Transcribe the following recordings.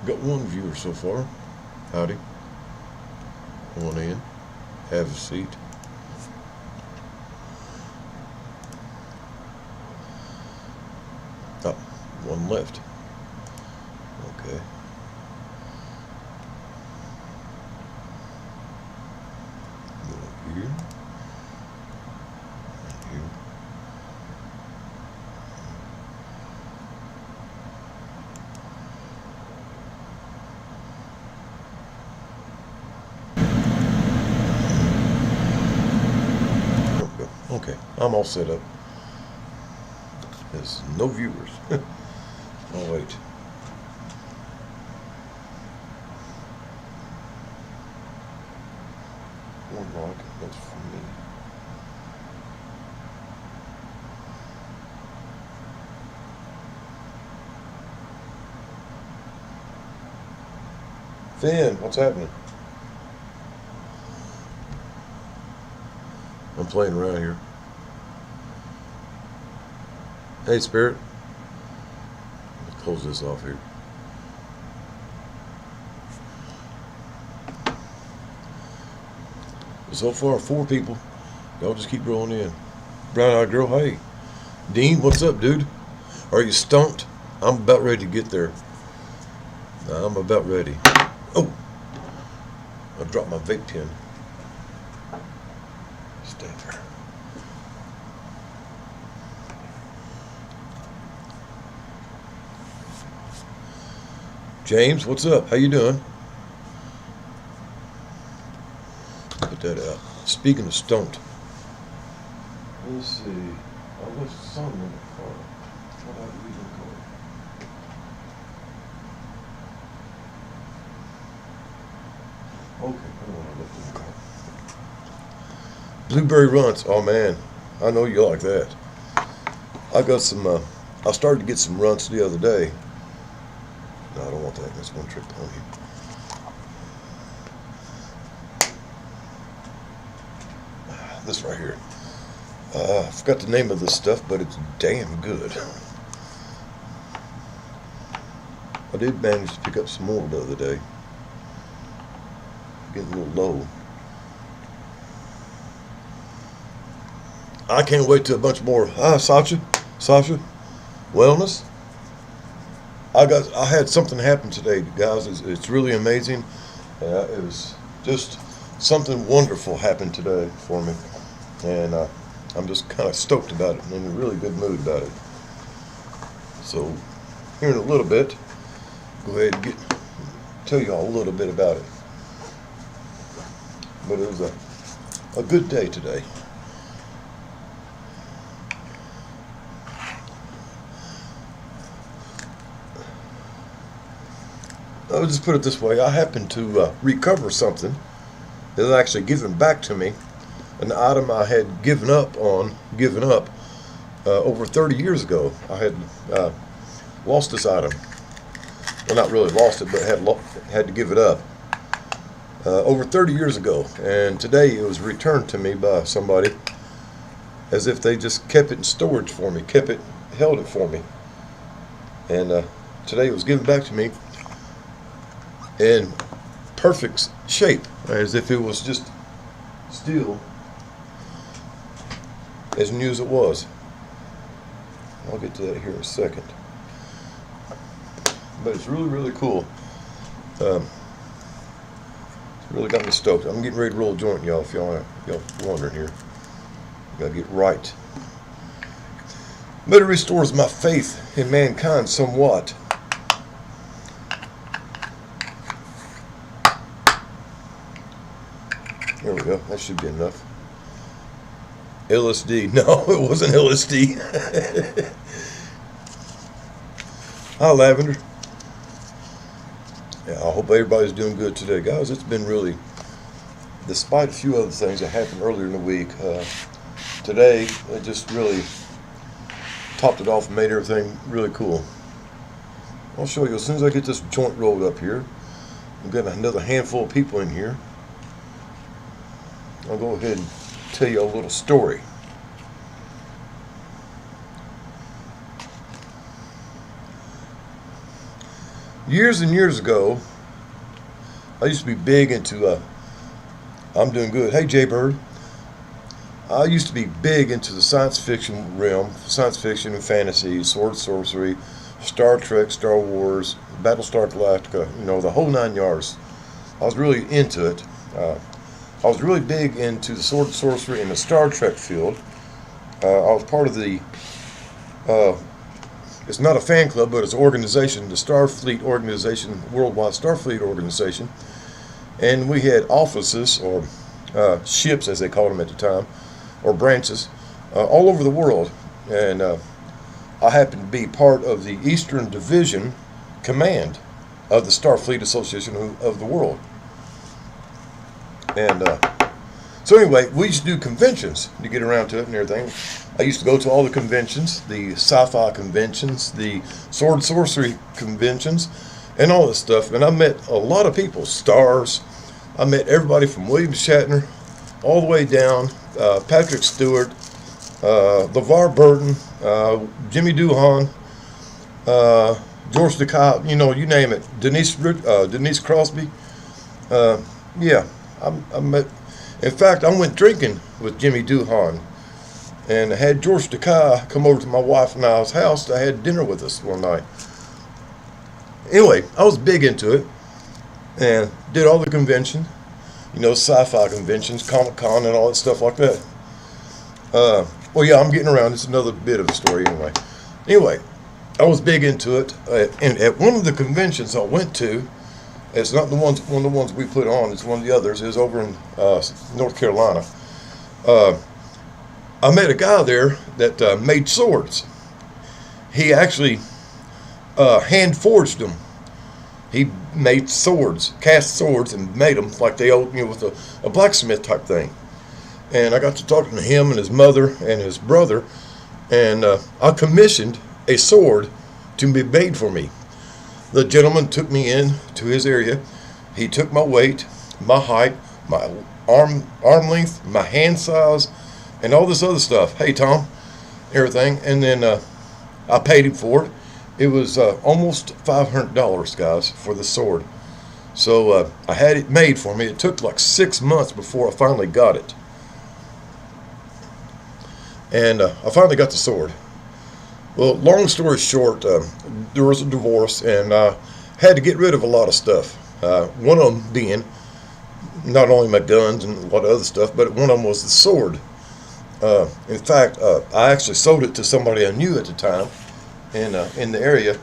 Got one viewer so far. Howdy. Come on in. Have a seat. Oh, one left. Okay. Go up here. And here. Okay, I'm all set up. There's no viewers. Oh, wait. One like, that's for me. Finn, what's happening? I'm playing around here. Hey, Spirit. Let's close this off here. So far, 4 people. Y'all just keep rolling in. Brown-eyed girl, hey. Dean, what's up, dude? Are you stumped? I'm about ready to get there. I'm about ready. Oh! I dropped my vape pen. Stay there. James, what's up? How you doing? Put that out. Speaking of stumped. Let's see. I left something in the car. What did I leave in the car? Okay, I don't want to look in the car. Blueberry runts. Oh man, I know you like that. I got some. I started to get some runts the other day. No, I don't want that. That's one trick pony. This right here. I forgot the name of this stuff, but it's damn good. I did manage to pick up some more the other day. Getting a little low. I can't wait till a bunch more. Sasha, wellness. I had something happen today, guys. It's really amazing. It was just something wonderful happened today for me, and I'm just kind of stoked about it and in a really good mood about it. So here in a little bit, go ahead and tell you all a little bit about it. But it was a good day today. I'll just put it this way. I happened to recover something that was actually given back to me, an item I had given up over 30 years ago. I had lost this item. Well, not really lost it, but had to give it up over 30 years ago. And today it was returned to me by somebody as if they just kept it in storage for me, held it for me. And today it was given back to me in perfect shape, as if it was just still as new as it was. I'll get to that here in a second. But it's really, really cool. It's really got me stoked. I'm getting ready to roll a joint, y'all, if y'all wondering here. Gotta get right. But it restores my faith in mankind somewhat. There we go. That should be enough. LSD. No, it wasn't LSD. Hi, Lavender. Yeah, I hope everybody's doing good today, guys. It's been really, despite a few other things that happened earlier in the week, today it just really topped it off and made everything really cool. I'll show you as soon as I get this joint rolled up here. We've got another handful of people in here. I'll go ahead and tell you a little story. Years and years ago, I used to be big into, I'm doing good. Hey, Jay Bird. I used to be big into the science fiction realm, science fiction and fantasy, sword sorcery, Star Trek, Star Wars, Battlestar Galactica, the whole 9 yards. I was really into it. I was really big into the sword sorcery in the Star Trek field. I was part of the, it's not a fan club, but it's an organization, the Starfleet Organization, Worldwide Starfleet Organization. And we had offices, or ships as they called them at the time, or branches, all over the world. And I happened to be part of the Eastern Division Command of the Starfleet Association of the world. And so anyway, we used to do conventions to get around to it and everything. I used to go to all the conventions, the sci-fi conventions, the sword sorcery conventions, and all this stuff. And I met a lot of people, stars. I met everybody from William Shatner all the way down, Patrick Stewart, LeVar Burton, Jimmy Doohan, George Takei, you name it, Denise Crosby. Yeah, I met. In fact, I went drinking with Jimmy Doohan, and I had George Takei come over to my wife and I's house. I had dinner with us one night. Anyway, I was big into it, and did all the conventions, sci-fi conventions, Comic-Con, and all that stuff like that. Well, yeah, I'm getting around. It's another bit of the story anyway. Anyway, I was big into it, and at one of the conventions I went to, it's not one of the ones we put on, it's one of the others. It was over in North Carolina. I met a guy there that made swords. He actually hand forged them. He made swords, cast swords, and made them like they old, with a blacksmith type thing. And I got to talking to him and his mother and his brother, and I commissioned a sword to be made for me. The gentleman took me in to his area. He took my weight, my height, my arm length, my hand size, and all this other stuff. Hey, Tom, everything. And then I paid him for it. It was almost $500, guys, for the sword. So I had it made for me. It took like 6 months before I finally got it. And I finally got the sword. Well, long story short, there was a divorce, and I had to get rid of a lot of stuff. One of them being not only my guns and a lot of other stuff, but one of them was the sword. In fact, I actually sold it to somebody I knew at the time in the area.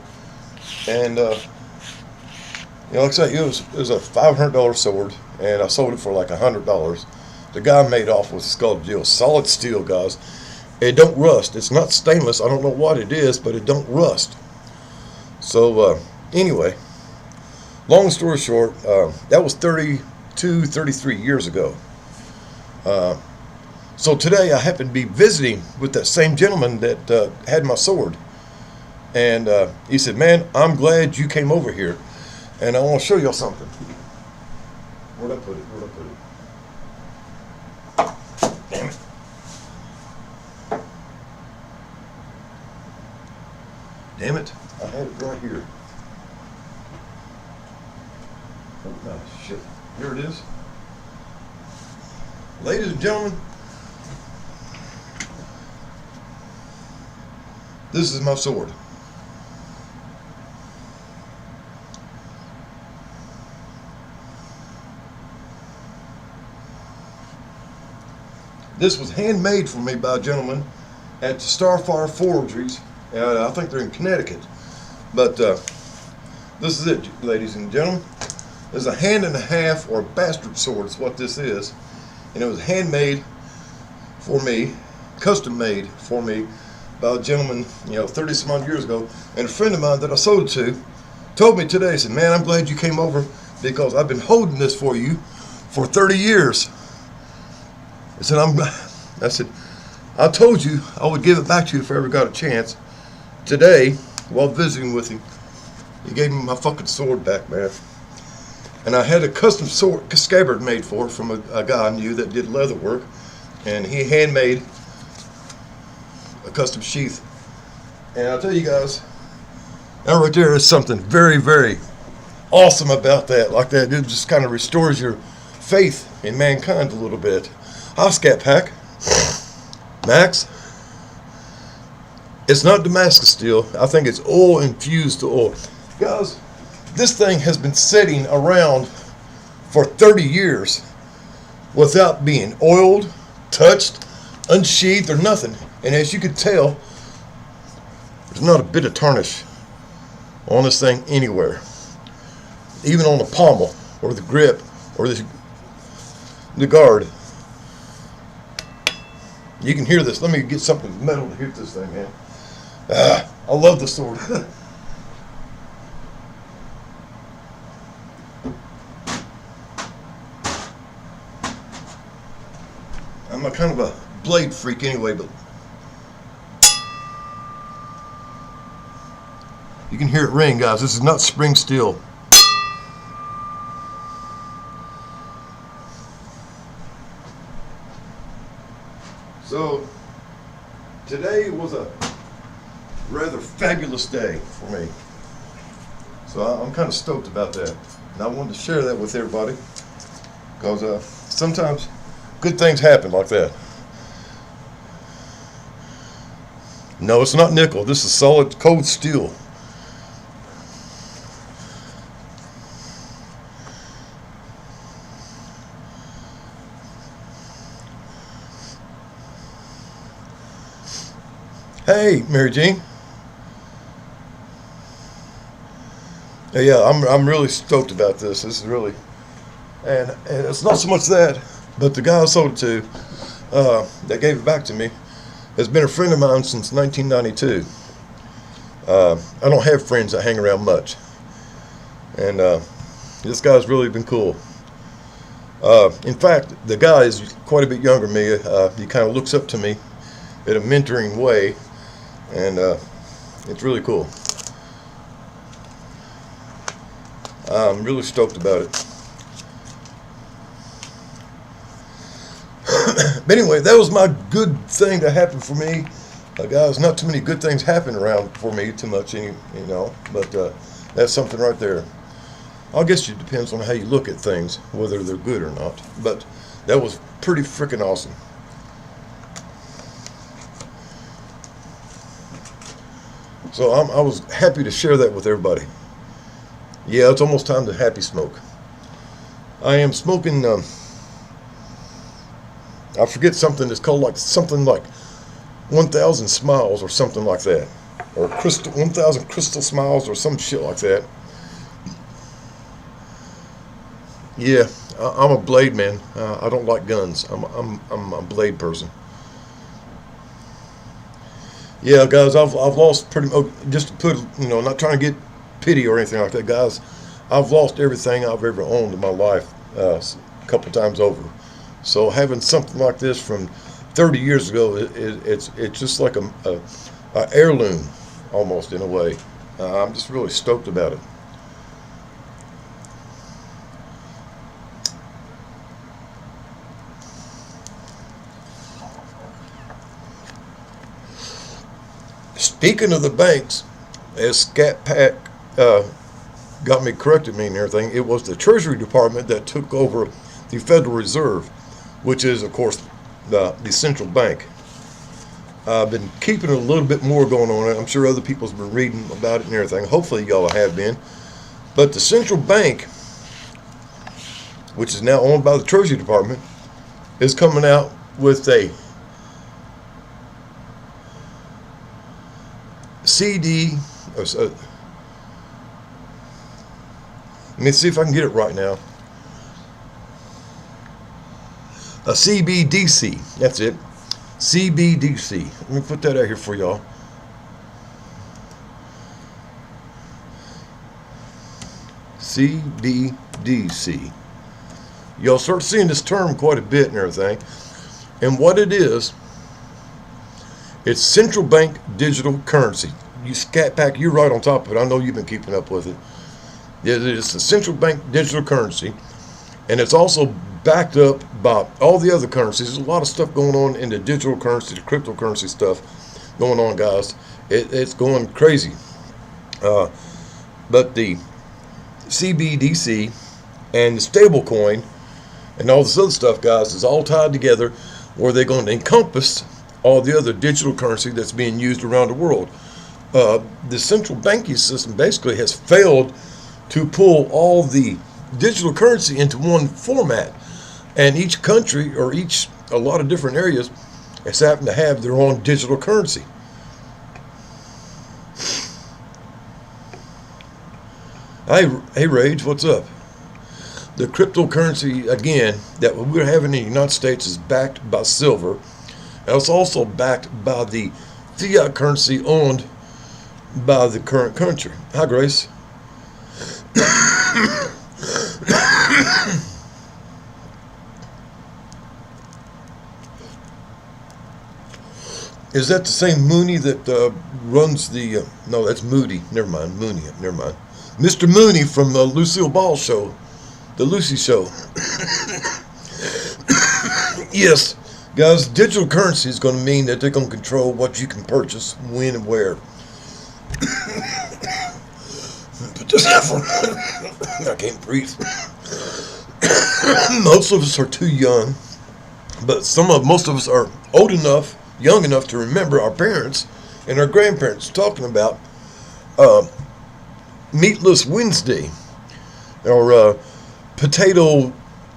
And, like I say, it was a $500 sword, and I sold it for like $100. The guy made off with skull deal, solid steel, guys. It don't rust. It's not stainless. I don't know what it is, but it don't rust. So anyway, long story short, that was 33 years ago. So today I happen to be visiting with that same gentleman that had my sword. And he said, man, I'm glad you came over here. And I want to show y'all something. Where'd I put it? Damn it. Damn it, I had it right here. Oh, shit. Here it is. Ladies and gentlemen, this is my sword. This was handmade for me by a gentleman at Starfire Forgeries. I think they're in Connecticut. But this is it, ladies and gentlemen. There's a hand and a half, or a bastard sword is what this is. And it was handmade for me, custom made for me by a gentleman, 30 some odd years ago. And a friend of mine that I sold it to told me today, he said, man, I'm glad you came over because I've been holding this for you for 30 years. I said, I told you I would give it back to you if I ever got a chance. Today, while visiting with him, he gave me my fucking sword back, man. And I had a custom sword scabbard made for it from a guy I knew that did leather work, and he handmade a custom sheath. And I'll tell you guys, that right there is something very, very awesome about that. Like that, it just kind of restores your faith in mankind a little bit. Hi, Scat Pack. Max. It's not Damascus steel. I think it's oil infused oil. Guys, this thing has been sitting around for 30 years without being oiled, touched, unsheathed, or nothing. And as you can tell, there's not a bit of tarnish on this thing anywhere. Even on the pommel, or the grip, or the guard. You can hear this. Let me get something metal to hit this thing, man. I love the sword. I'm a kind of a blade freak anyway, but you can hear it ring, guys. This is not spring steel. So today was a rather fabulous day for me. So I'm kind of stoked about that. And I wanted to share that with everybody because sometimes good things happen like that. No, it's not nickel. This is solid cold steel. Hey, Mary Jean. Yeah, I'm really stoked about this. This is really, and it's not so much that, but the guy I sold it to, that gave it back to me, has been a friend of mine since 1992. I don't have friends that hang around much, and this guy's really been cool. In fact, the guy is quite a bit younger than me. He kind of looks up to me in a mentoring way, and it's really cool. I'm really stoked about it. But anyway, that was my good thing that happened for me. Guys, not too many good things happen around for me too much, you know, but that's something right there. I guess it depends on how you look at things, whether they're good or not. But that was pretty freaking awesome. So I was happy to share that with everybody. Yeah, it's almost time to happy smoke. I am smoking, I forget something that's called something like 1,000 Smiles or something like that. Or 1,000 Crystal Smiles or some shit like that. Yeah, I'm a blade man. I don't like guns. I'm a blade person. Yeah, guys, I've lost pretty much, just to put, you know, not trying to get pity or anything like that, guys. I've lost everything I've ever owned in my life a couple times over. So having something like this from 30 years ago, it's just like a heirloom almost in a way. I'm just really stoked about it. Speaking of the banks, as Scat Pack got me corrected me and everything, it was the Treasury Department that took over the Federal Reserve, which is, of course, the central bank. I've been keeping a little bit more going on it. I'm sure other people's been reading about it and everything. Hopefully y'all have been. But the central bank, which is now owned by the Treasury Department, is coming out with a CD. Let me see if I can get it right now. A CBDC. That's it. CBDC. Let me put that out here for y'all. CBDC. Y'all start seeing this term quite a bit and everything. And what it is, it's central bank digital currency. You Scat Pack, you're right on top of it. I know you've been keeping up with it. It's a central bank digital currency, and it's also backed up by all the other currencies. There's a lot of stuff going on in the digital currency, the cryptocurrency stuff going on, guys. It's going crazy. But the CBDC and the stablecoin and all this other stuff, guys, is all tied together where they're going to encompass all the other digital currency that's being used around the world. The central banking system basically has failed to pull all the digital currency into one format, and each country or a lot of different areas has happened to have their own digital currency. Hey Rage, what's up? The cryptocurrency, again, that we're having in the United States is backed by silver, and it's also backed by the fiat currency owned by the current country. Hi, Grace. Is that the same Mooney that runs the... no, that's Moody. Never mind. Mooney. Never mind. Mr. Mooney from the Lucille Ball show. The Lucy Show. Yes, guys, digital currency is going to mean that they're going to control what you can purchase, when and where. But this I can't breathe. Most of us are too young, but most of us are old enough, young enough to remember our parents and our grandparents talking about Meatless Wednesday, or Potato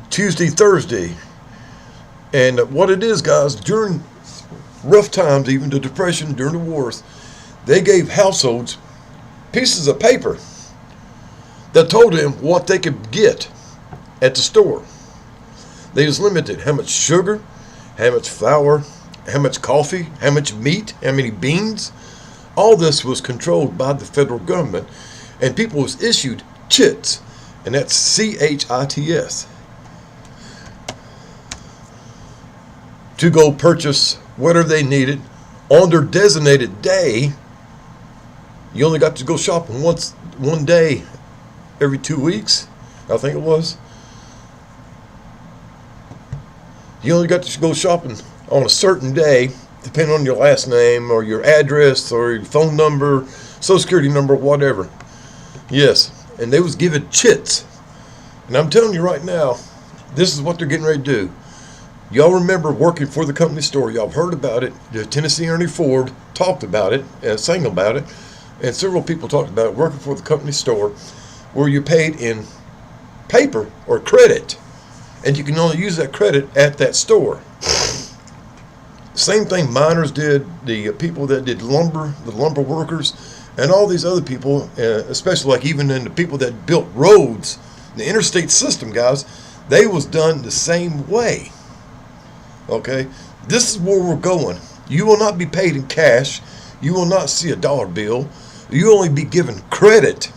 Tuesday, Thursday. And what it is, guys, during rough times, even the Depression, during the wars, they gave households pieces of paper that told them what they could get at the store. They was limited how much sugar, how much flour, how much coffee, how much meat, how many beans. All this was controlled by the federal government, and people was issued chits, and that's CHITS, to go purchase whatever they needed on their designated day. You only got to go shopping one day every 2 weeks, I think it was. You only got to go shopping on a certain day, depending on your last name or your address or your phone number, social security number, whatever. Yes, and they was given chits. And I'm telling you right now, this is what they're getting ready to do. Y'all remember working for the company store. Y'all heard about it. The Tennessee Ernie Ford talked about it and sang about it. And several people talked about it, working for the company store, where you paid in paper or credit. And you can only use that credit at that store. Same thing miners did, the people that did lumber, the lumber workers, and all these other people, especially like even in the people that built roads, the interstate system, guys, they was done the same way. Okay, this is where we're going. You will not be paid in cash. You will not see a dollar bill. You only be given credit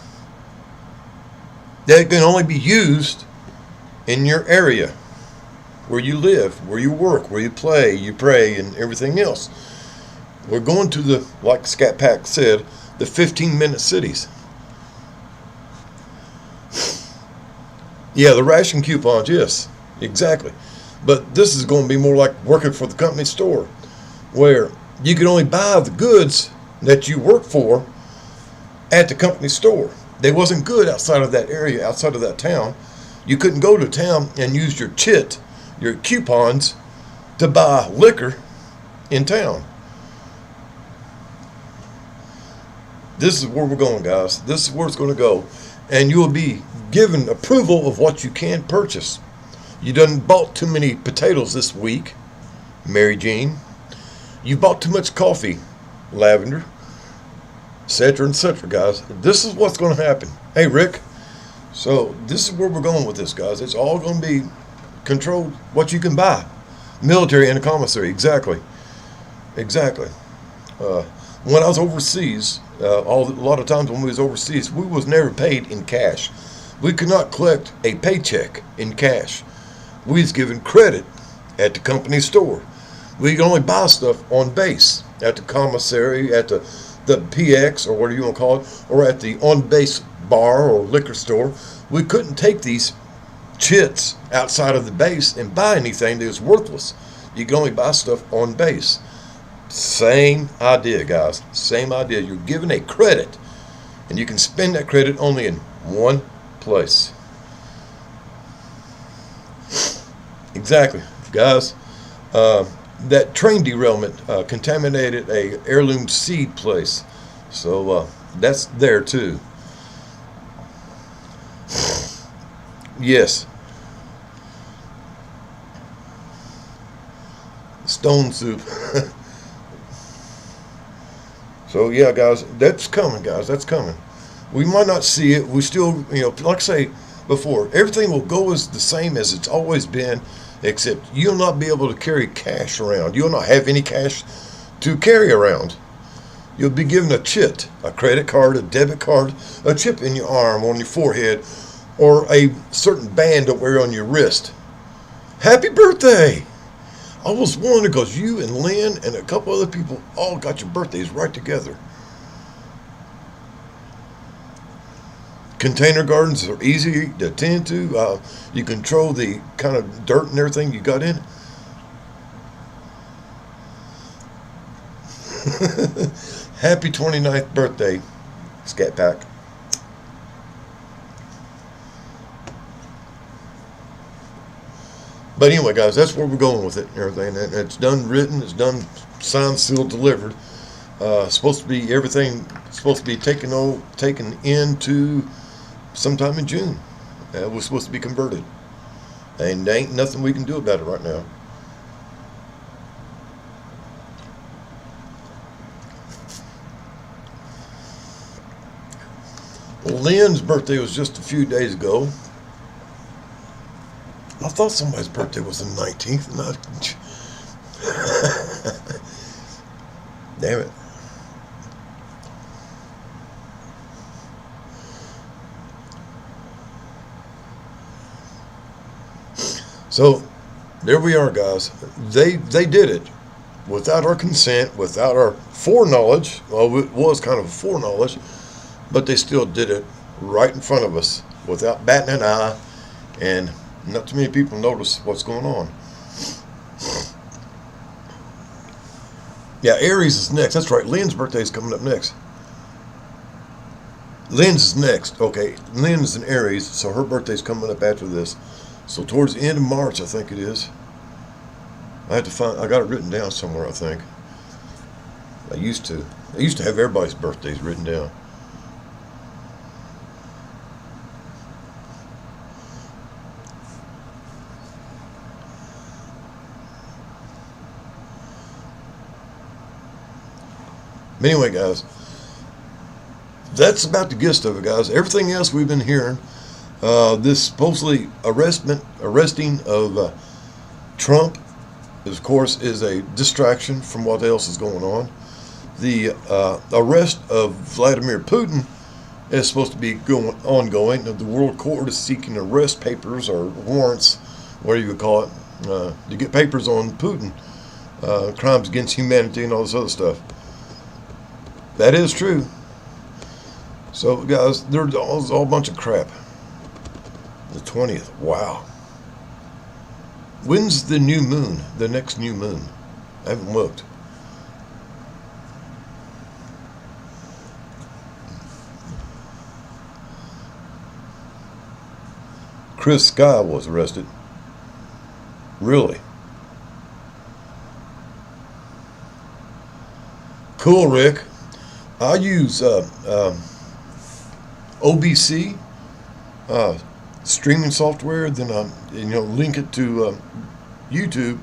that can only be used in your area, where you live, where you work, where you play, you pray, and everything else. We're going to the, like Scat Pack said, the 15-minute cities. Yeah, the ration coupons, yes, exactly. But this is going to be more like working for the company store, where you can only buy the goods that you work for at the company store. They wasn't good outside of that area, outside of that town. You couldn't go to town and use your chit, your coupons, to buy liquor in town. This is where we're going, guys. This is where it's going to go. And you will be given approval of what you can purchase. You done bought too many potatoes this week, Mary Jean. You bought too much coffee, Lavender, etc., guys. This is what's going to happen. Hey, Rick. So this is where we're going with this, guys. It's all going to be controlled what you can buy. Military and a commissary, exactly. When I was overseas, a lot of times when we was overseas, we was never paid in cash. We could not collect a paycheck in cash. We was given credit at the company store. We could only buy stuff on base at the commissary, at the PX, or whatever you want to call it, or at the on-base bar or liquor store, we couldn't take these chits outside of the base and buy anything that was worthless. You can only buy stuff on base. Same idea, guys. Same idea. You're given a credit, and you can spend that credit only in one place. Exactly, guys. That train derailment contaminated a heirloom seed place, so that's there too. Yes, stone soup. So yeah, guys, that's coming, guys. That's coming. We might not see it. We still, like I say before, everything will go as the same as it's always been, except you'll not be able to carry cash around. You'll not have any cash to carry around. You'll be given a chit, a credit card, a debit card, a chip in your arm, on your forehead, or a certain band to wear on your wrist. Happy birthday! I was wondering because you and Lynn and a couple other people all got your birthdays right together. Container gardens are easy to tend to. You control the kind of dirt and everything you got in. Happy 29th birthday, Scat Pack. But anyway, guys, that's where we're going with it and everything. And it's done written, it's done signed, sealed, delivered. Supposed to be everything supposed to be taken into sometime in June. We're supposed to be converted. And there ain't nothing we can do about it right now. Well, Lynn's birthday was just a few days ago. I thought somebody's birthday was the 19th. Damn it. So there we are, guys. They did it without our consent, without our foreknowledge. Well, it was kind of foreknowledge, but they still did it right in front of us without batting an eye, and not too many people notice what's going on. Yeah, Aries is next. That's right. Lynn's birthday is coming up next. Lynn's is next. Okay, Lynn's in Aries, so her birthday's coming up after this. So towards the end of March, I think it is. I got it written down somewhere, I think. I used to have everybody's birthdays written down. Anyway, guys, that's about the gist of it, guys. Everything else we've been hearing, this supposedly arresting of Trump, of course, is a distraction from what else is going on. The arrest of Vladimir Putin is supposed to be ongoing. The World Court is seeking arrest papers or warrants, whatever you would call it, to get papers on Putin, crimes against humanity and all this other stuff. That is true. So, guys, there's all a bunch of crap. The 20th. Wow. When's the new moon? The next new moon? I haven't looked. Chris Sky was arrested. Really? Cool, Rick. I use OBC streaming software. Then link it to YouTube,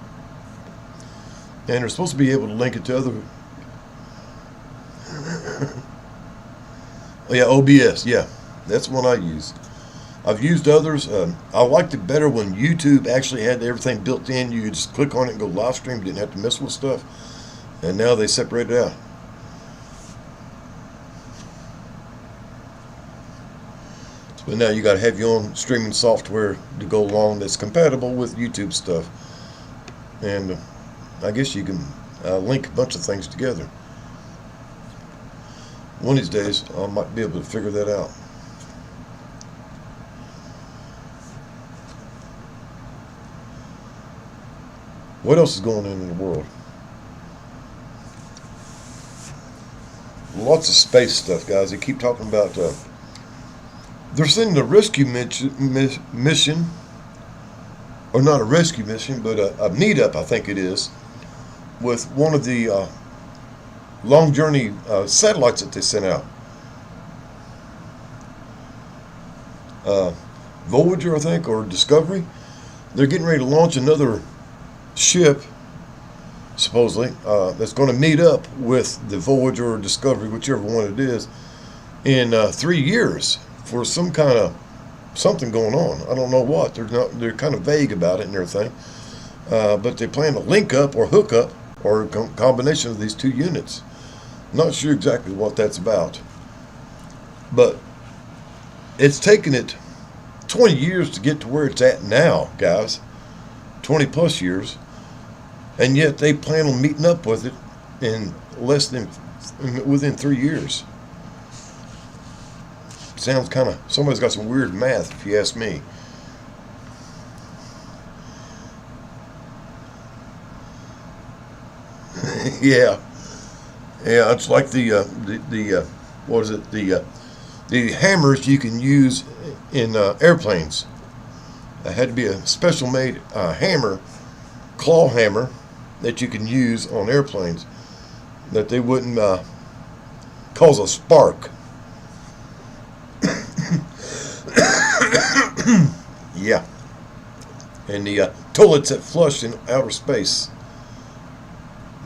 and they're supposed to be able to link it to other. Oh yeah, OBS. Yeah, that's one I use. I've used others. I liked it better when YouTube actually had everything built in. You could just click on it and go live stream. You didn't have to mess with stuff. And now they separate it out. But now you got to have your own streaming software to go along that's compatible with YouTube stuff. And I guess you can link a bunch of things together. One of these days, I might be able to figure that out. What else is going on in the world? Lots of space stuff, guys. They keep talking about. They're sending a rescue mission, or not a rescue mission, but a meetup, I think it is, with one of the long journey satellites that they sent out. Voyager, I think, or Discovery. They're getting ready to launch another ship, supposedly, that's going to meet up with the Voyager or Discovery, whichever one it is, in 3 years for some kind of something going on. I don't know what. They're kind of vague about it and everything. But they plan to link up or hook up or a combination of these two units. Not sure exactly what that's about. But it's taken it 20 years to get to where it's at now, guys. 20 plus years. And yet they plan on meeting up with it in within 3 years. Sounds kind of, somebody's got some weird math, if you ask me. Yeah, it's like what is it? The hammers you can use in airplanes. It had to be a special made hammer, claw hammer, that you can use on airplanes, that they wouldn't cause a spark. Yeah, and the toilets that flush in outer space.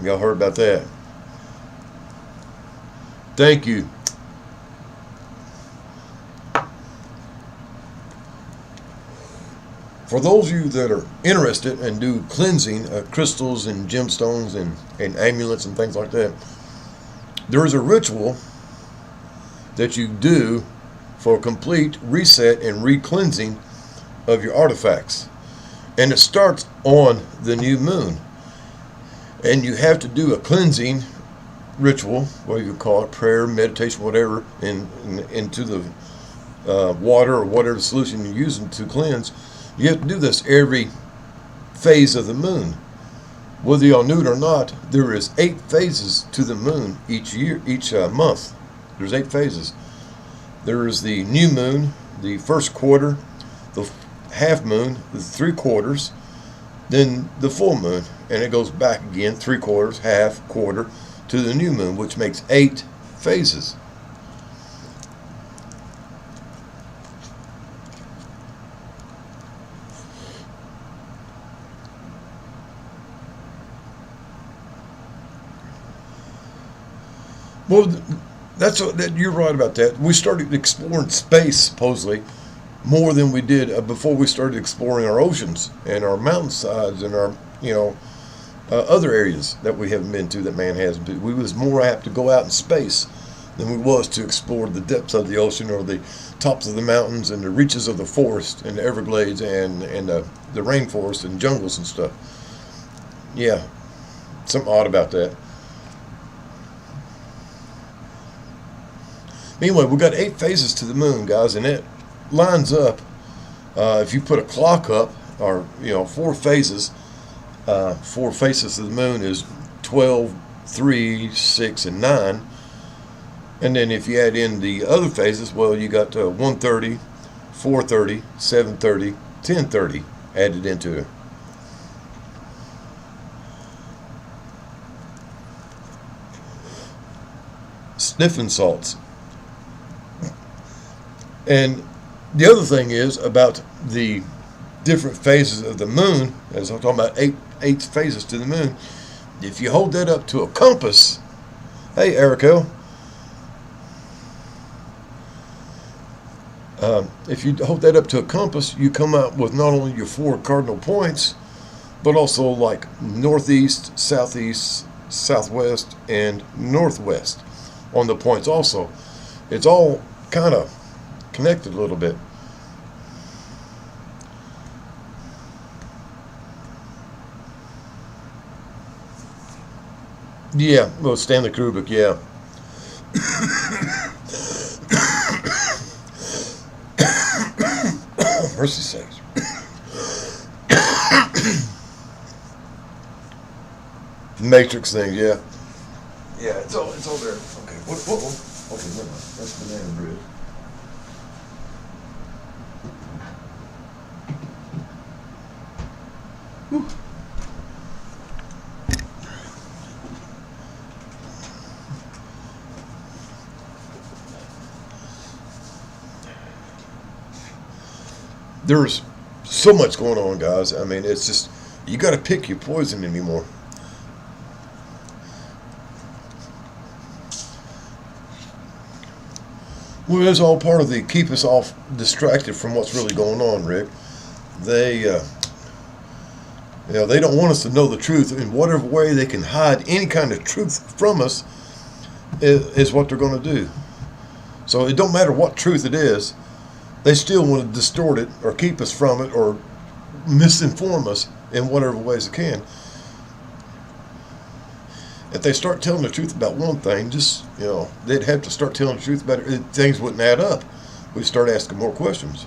Y'all heard about that? Thank you. For those of you that are interested and do cleansing crystals and gemstones and amulets and things like that, there is a ritual that you do for a complete reset and re-cleansing of your artifacts. And it starts on the new moon. And you have to do a cleansing ritual, what you call it, prayer, meditation, whatever, into the water or whatever solution you're using to cleanse. You have to do this every phase of the moon. Whether y'all knew it or not, there is 8 phases to the moon each month. There's 8 phases. There is the new moon, the first quarter, the half moon, the 3 quarters, then the full moon, and it goes back again, 3 quarters, half, quarter, to the new moon, which makes 8 phases. Well, you're right about that. We started exploring space, supposedly, more than we did before we started exploring our oceans and our mountainsides and our, other areas that we haven't been to that man hasn't been. We was more apt to go out in space than we was to explore the depths of the ocean or the tops of the mountains and the reaches of the forest and the Everglades and the rainforest and jungles and stuff. Yeah, something odd about that. Anyway, we've got 8 phases to the moon, guys, and it lines up. If you put a clock up, or 4 phases, 4 faces of the moon is 12, 3, 6, and 9. And then if you add in the other phases, well, you got 1:30, 4:30, 7:30, 10:30 added into it. Sniffing salts. And the other thing is about the different phases of the moon, as I'm talking about 8 phases to the moon. If you hold that up to a compass, hey, Erico, if you hold that up to a compass, you come out with not only your 4 cardinal points, but also like northeast, southeast, southwest, and northwest on the points also. It's all kind of connected a little bit. Yeah, well, Stanley Kubrick, yeah. Mercy sakes. Matrix thing, yeah. Yeah, it's all there. Okay, what? Okay, never mind. That's banana bread. Whew. There's so much going on, guys. I mean, it's just, you got to pick your poison anymore. Well, it's all part of the keep us off distracted from what's really going on, Rick. They, they don't want us to know the truth. In whatever way they can hide any kind of truth from us is what they're going to do. So it don't matter what truth it is, they still want to distort it or keep us from it or misinform us in whatever ways they can. If they start telling the truth about one thing, just, they'd have to start telling the truth about it. Things wouldn't add up. We'd start asking more questions.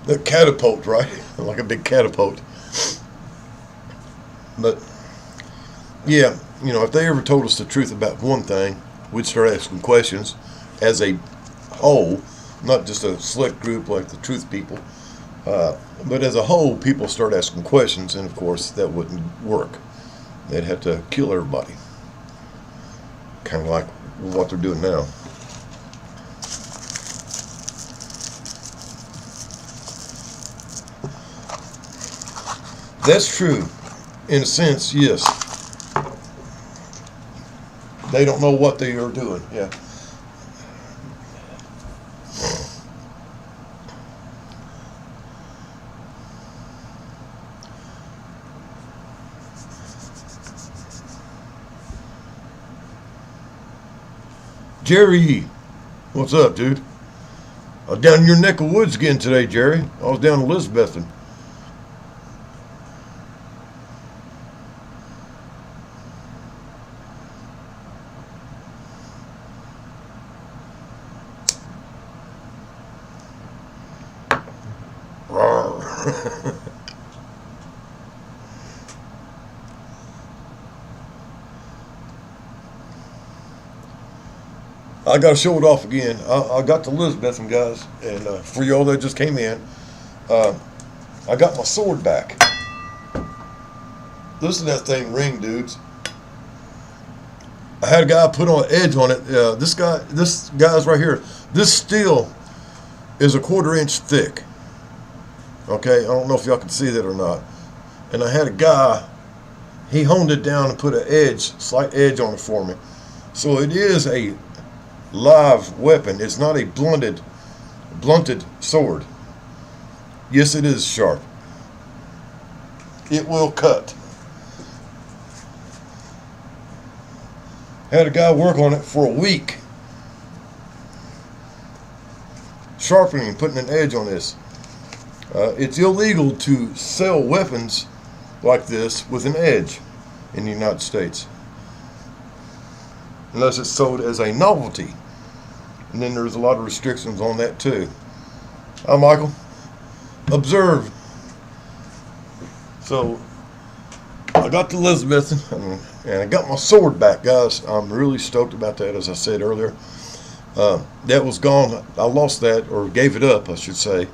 The catapult, right? Like a big catapult. But, yeah, if they ever told us the truth about one thing, we'd start asking questions as a whole. Not just a select group like the truth people, but as a whole, people start asking questions, and of course, that wouldn't work. They'd have to kill everybody. Kind of like what they're doing now. That's true. In a sense, yes. They don't know what they are doing, yeah. Jerry, what's up, dude? I was down in your neck of woods again today, Jerry. I was down in Elizabethton. I got to show it off again. I got to Elizabethton, guys, and for y'all that just came in, I got my sword back. Listen to that thing ring, dudes. I had a guy put on an edge on it. This guy's right here. This steel is a 1/4 inch thick. Okay, I don't know if y'all can see that or not. And I had a guy, he honed it down and put an slight edge on it for me. So it is a live weapon. It's not a blunted sword. Yes, it is sharp. It will cut. Had a guy work on it for a week, sharpening and putting an edge on this. It's illegal to sell weapons like this with an edge in the United States, unless it's sold as a novelty. And then there's a lot of restrictions on that too. Hi, Michael. Observe. So I got to Elizabethton and I got my sword back, guys. I'm really stoked about that, as I said earlier. That was gone. I lost that, or gave it up, I should say.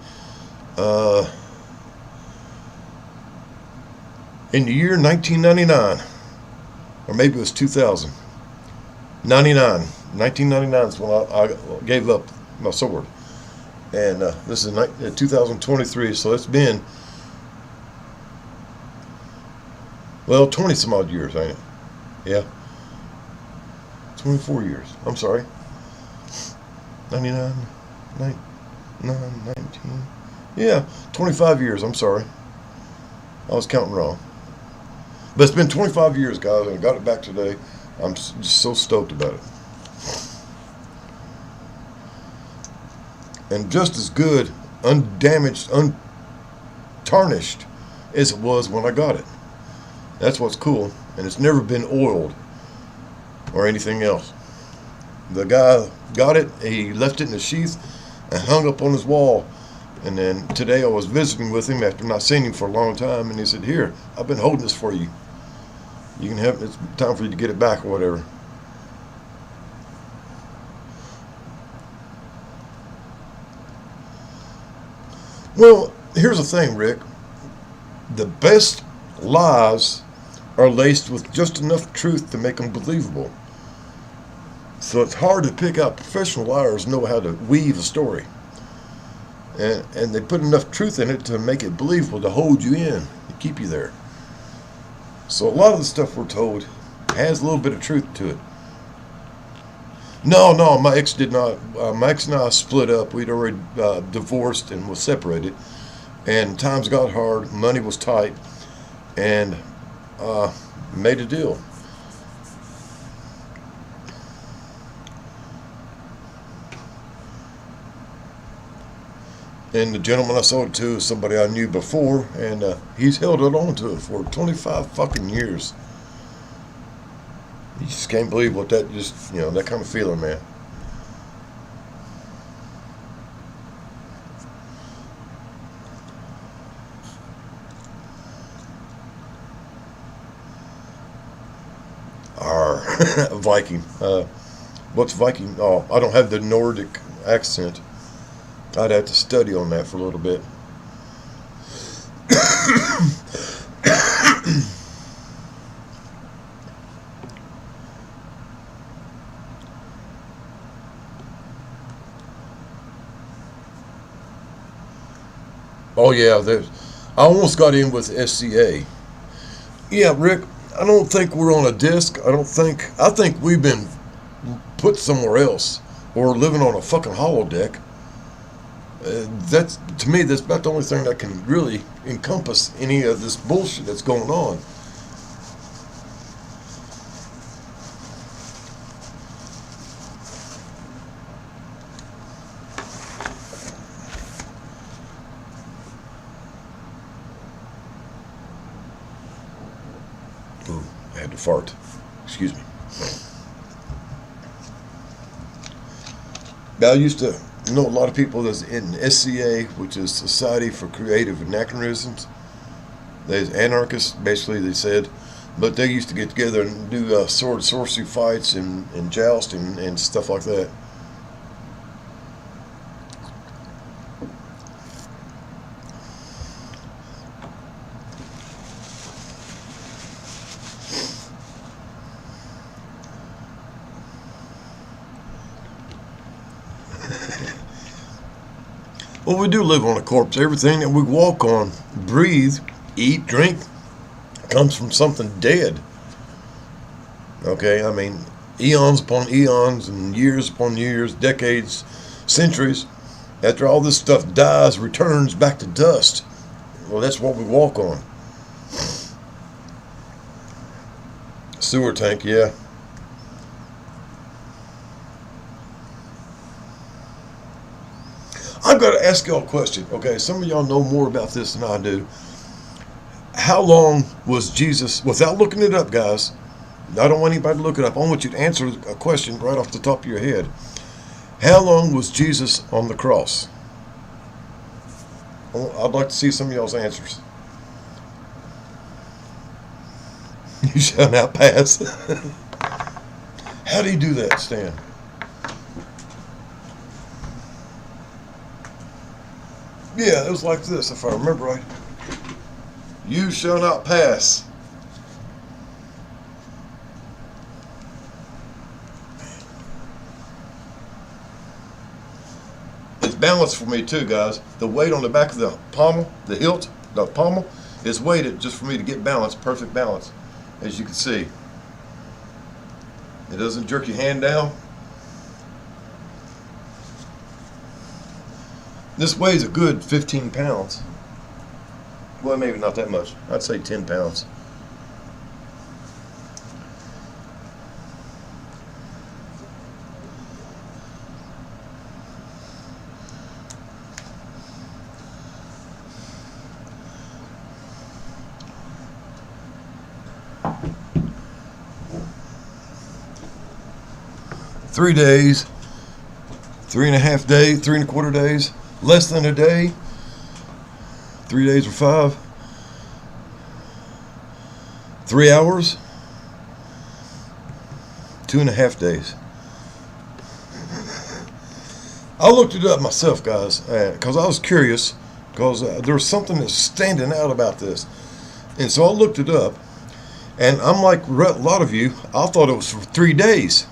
In the year 1999, or maybe it was 2000. 1999 is when I gave up my sword. And this is 2023, so it's been, well, 20 some odd years, ain't it? Yeah. 24 years. I'm sorry. 99, 19. Yeah, 25 years. I'm sorry. I was counting wrong. But it's been 25 years, guys, and I got it back today. I'm just so stoked about it. And just as good, undamaged, untarnished as it was when I got it. That's what's cool. And it's never been oiled or anything else. The guy got it, he left it in the sheath, and hung up on his wall. And then today I was visiting with him after not seeing him for a long time, and he said, "Here, I've been holding this for you. You can have it. It's time for you to get it back or whatever." Well, here's the thing, Rick. The best lies are laced with just enough truth to make them believable. So it's hard to pick out professional liars who know how to weave a story. And they put enough truth in it to make it believable, to hold you in, to keep you there. So a lot of the stuff we're told has a little bit of truth to it. No, my ex did not. My ex and I split up. We'd already divorced and was separated. And times got hard, money was tight, and made a deal. And the gentleman I sold it to is somebody I knew before, and he's held it on to it for 25 fucking years. You just can't believe what that just, that kind of feeling, man. Our Viking. What's Viking? Oh, I don't have the Nordic accent. I'd have to study on that for a little bit. Oh yeah, I almost got in with SCA. Yeah, Rick, I don't think we're on a disc. I think we've been put somewhere else, or living on a fucking holodeck. To me, that's about the only thing that can really encompass any of this bullshit that's going on. Ooh, I had to fart. Excuse me. I used to know a lot of people that's in SCA, which is Society for Creative Anachronisms. They're anarchists, basically, they said. But they used to get together and do sword sorcery fights and joust and stuff like that. Well, we do live on a corpse. Everything that we walk on, breathe, eat, drink, comes from something dead. Okay, I mean, eons upon eons and years upon years, decades, centuries. After all this stuff dies, returns back to dust. Well, that's what we walk on. Sewer tank, yeah. I've got to ask y'all a question. Okay, some of y'all know more about this than I do. How long was Jesus, without looking it up, guys, I don't want anybody to look it up. I want you to answer a question right off the top of your head. How long was Jesus on the cross? I'd like to see some of y'all's answers. You shall not pass. How do you do that, Stan? Yeah, it was like this, if I remember right. You shall not pass. It's balanced for me too, guys. The weight on the back of the pommel, the hilt, the pommel, is weighted just for me to get balance, perfect balance, as you can see. It doesn't jerk your hand down. This weighs a good 15 pounds. Well, maybe not that much. I'd say 10 pounds. 3.5 days, 3.25 days, less than a day, 3 days or 5, 3 hours, 2.5 days. I looked it up myself, guys, because I was curious, because there's something that's standing out about this. And so I looked it up, and I'm like a lot of you, I thought it was for 3 days.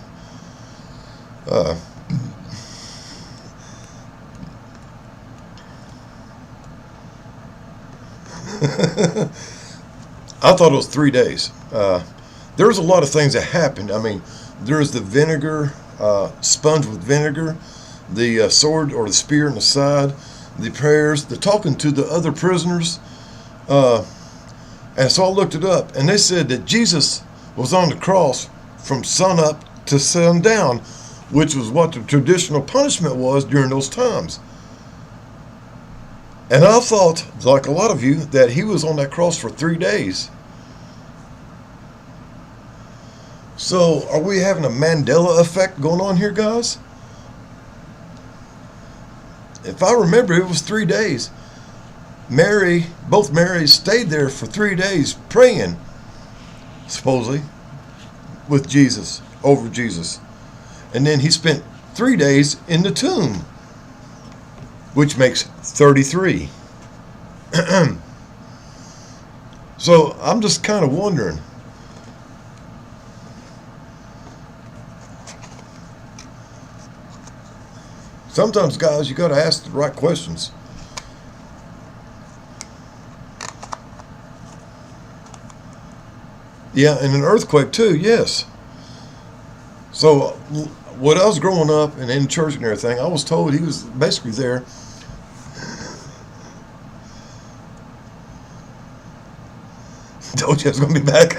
I thought it was 3 days. There's a lot of things that happened. I mean, there's the vinegar, sponge with vinegar, the sword or the spear in the side, the prayers, the talking to the other prisoners. And so I looked it up, and they said that Jesus was on the cross from sun up to sundown, which was what the traditional punishment was during those times. And I thought, like a lot of you, that he was on that cross for 3 days. So are we having a Mandela effect going on here, guys? If I remember, it was 3 days. Both Marys stayed there for 3 days praying, supposedly, with Jesus, over Jesus. And then he spent 3 days in the tomb, which makes 33. So I'm just kind of wondering. Sometimes, guys, you got to ask the right questions. Yeah, and an earthquake too, yes. So when I was growing up and in church and everything, I was told he was basically there. Told you I was going to be back.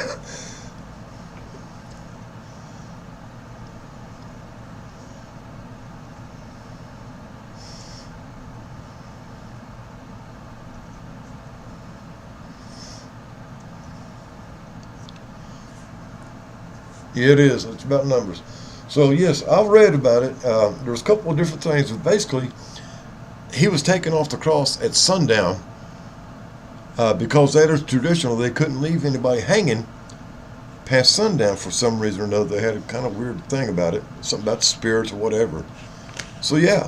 Yeah, it is. It's about numbers. So, yes, I've read about it. There's a couple of different things. But basically, he was taken off the cross at sundown because that is traditional. They couldn't leave anybody hanging past sundown for some reason or another. They had a kind of weird thing about it, something about spirits or whatever. So, yeah,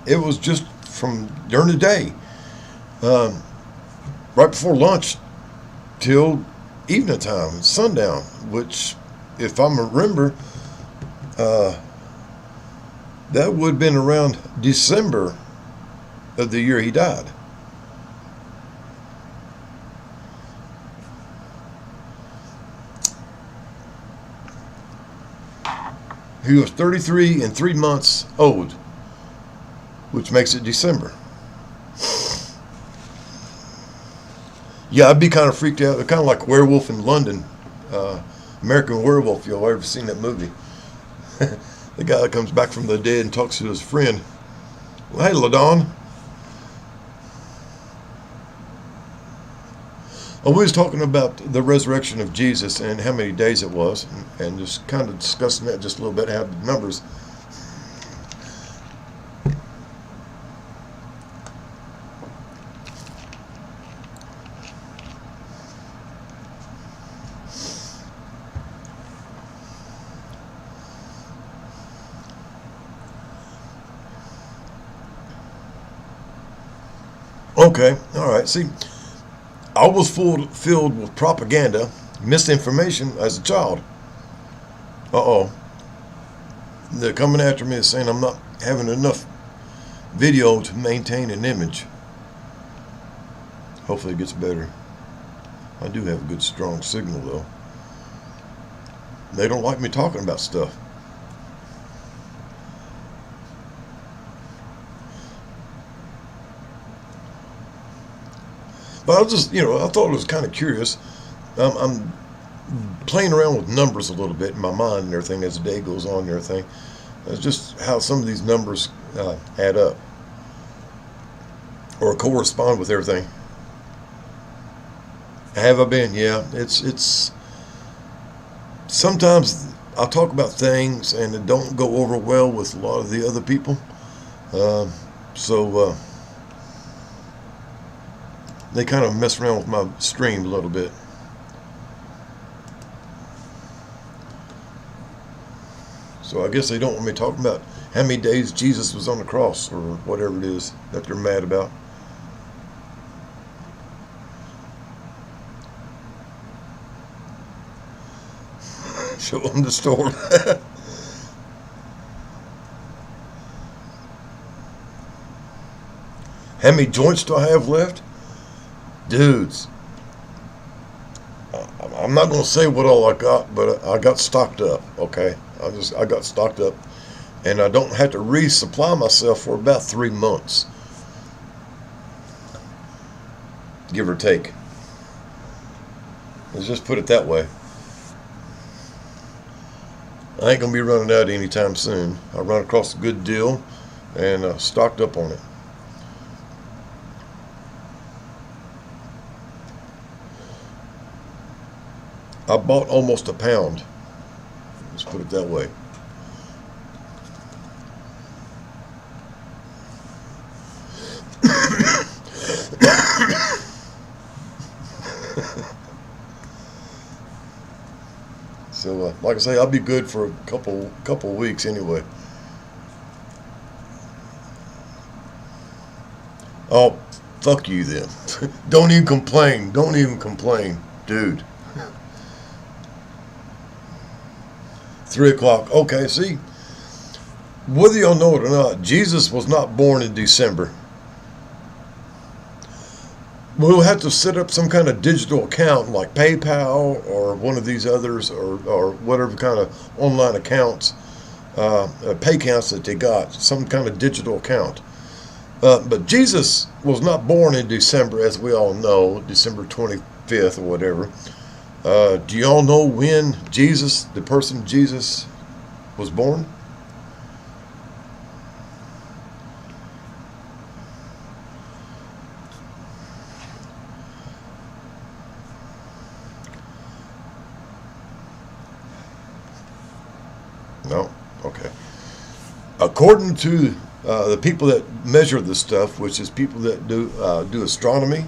it was just from during the day, right before lunch till evening time, sundown, which, if I remember, that would have been around December of the year he died. He was 33 and 3 months old, which makes it December. Yeah, I'd be kind of freaked out. Kind of like Werewolf in London, American Werewolf. Y'all ever seen that movie? The guy that comes back from the dead and talks to his friend. Well, hey, LaDon. We was talking about the resurrection of Jesus and how many days it was, and just kind of discussing that just a little bit, how the numbers. Okay, all right. See, I was filled with propaganda, misinformation as a child. Uh-oh. They're coming after me and saying I'm not having enough video to maintain an image. Hopefully it gets better. I do have a good, strong signal, though. They don't like me talking about stuff. But I was just, I thought it was kind of curious. I'm playing around with numbers a little bit in my mind and everything as the day goes on and everything. It's just how some of these numbers add up or correspond with everything. Have I been? Yeah. It's sometimes I talk about things and it don't go over well with a lot of the other people. So they kind of mess around with my stream a little bit. So I guess they don't want me talking about how many days Jesus was on the cross or whatever it is that they're mad about. Show them the store. How many joints do I have left? Dudes, I'm not going to say what all I got, but I got stocked up, okay? I got stocked up, and I don't have to resupply myself for about 3 months, give or take. Let's just put it that way. I ain't going to be running out anytime soon. I run across a good deal and stocked up on it. I bought almost a pound. Let's put it that way. So, like I say, I'll be good for a couple weeks anyway. Oh, fuck you then. Don't even complain. Don't even complain, dude. 3 o'clock. Okay, see, whether y'all know it or not, Jesus was not born in December. We'll have to set up some kind of digital account like PayPal or one of these others or whatever kind of online accounts, pay accounts that they got, some kind of digital account. But Jesus was not born in December, as we all know, December 25th or whatever. Do you all know when Jesus, the person Jesus, was born? No? Okay. According to the people that measure this stuff, which is people that do astronomy,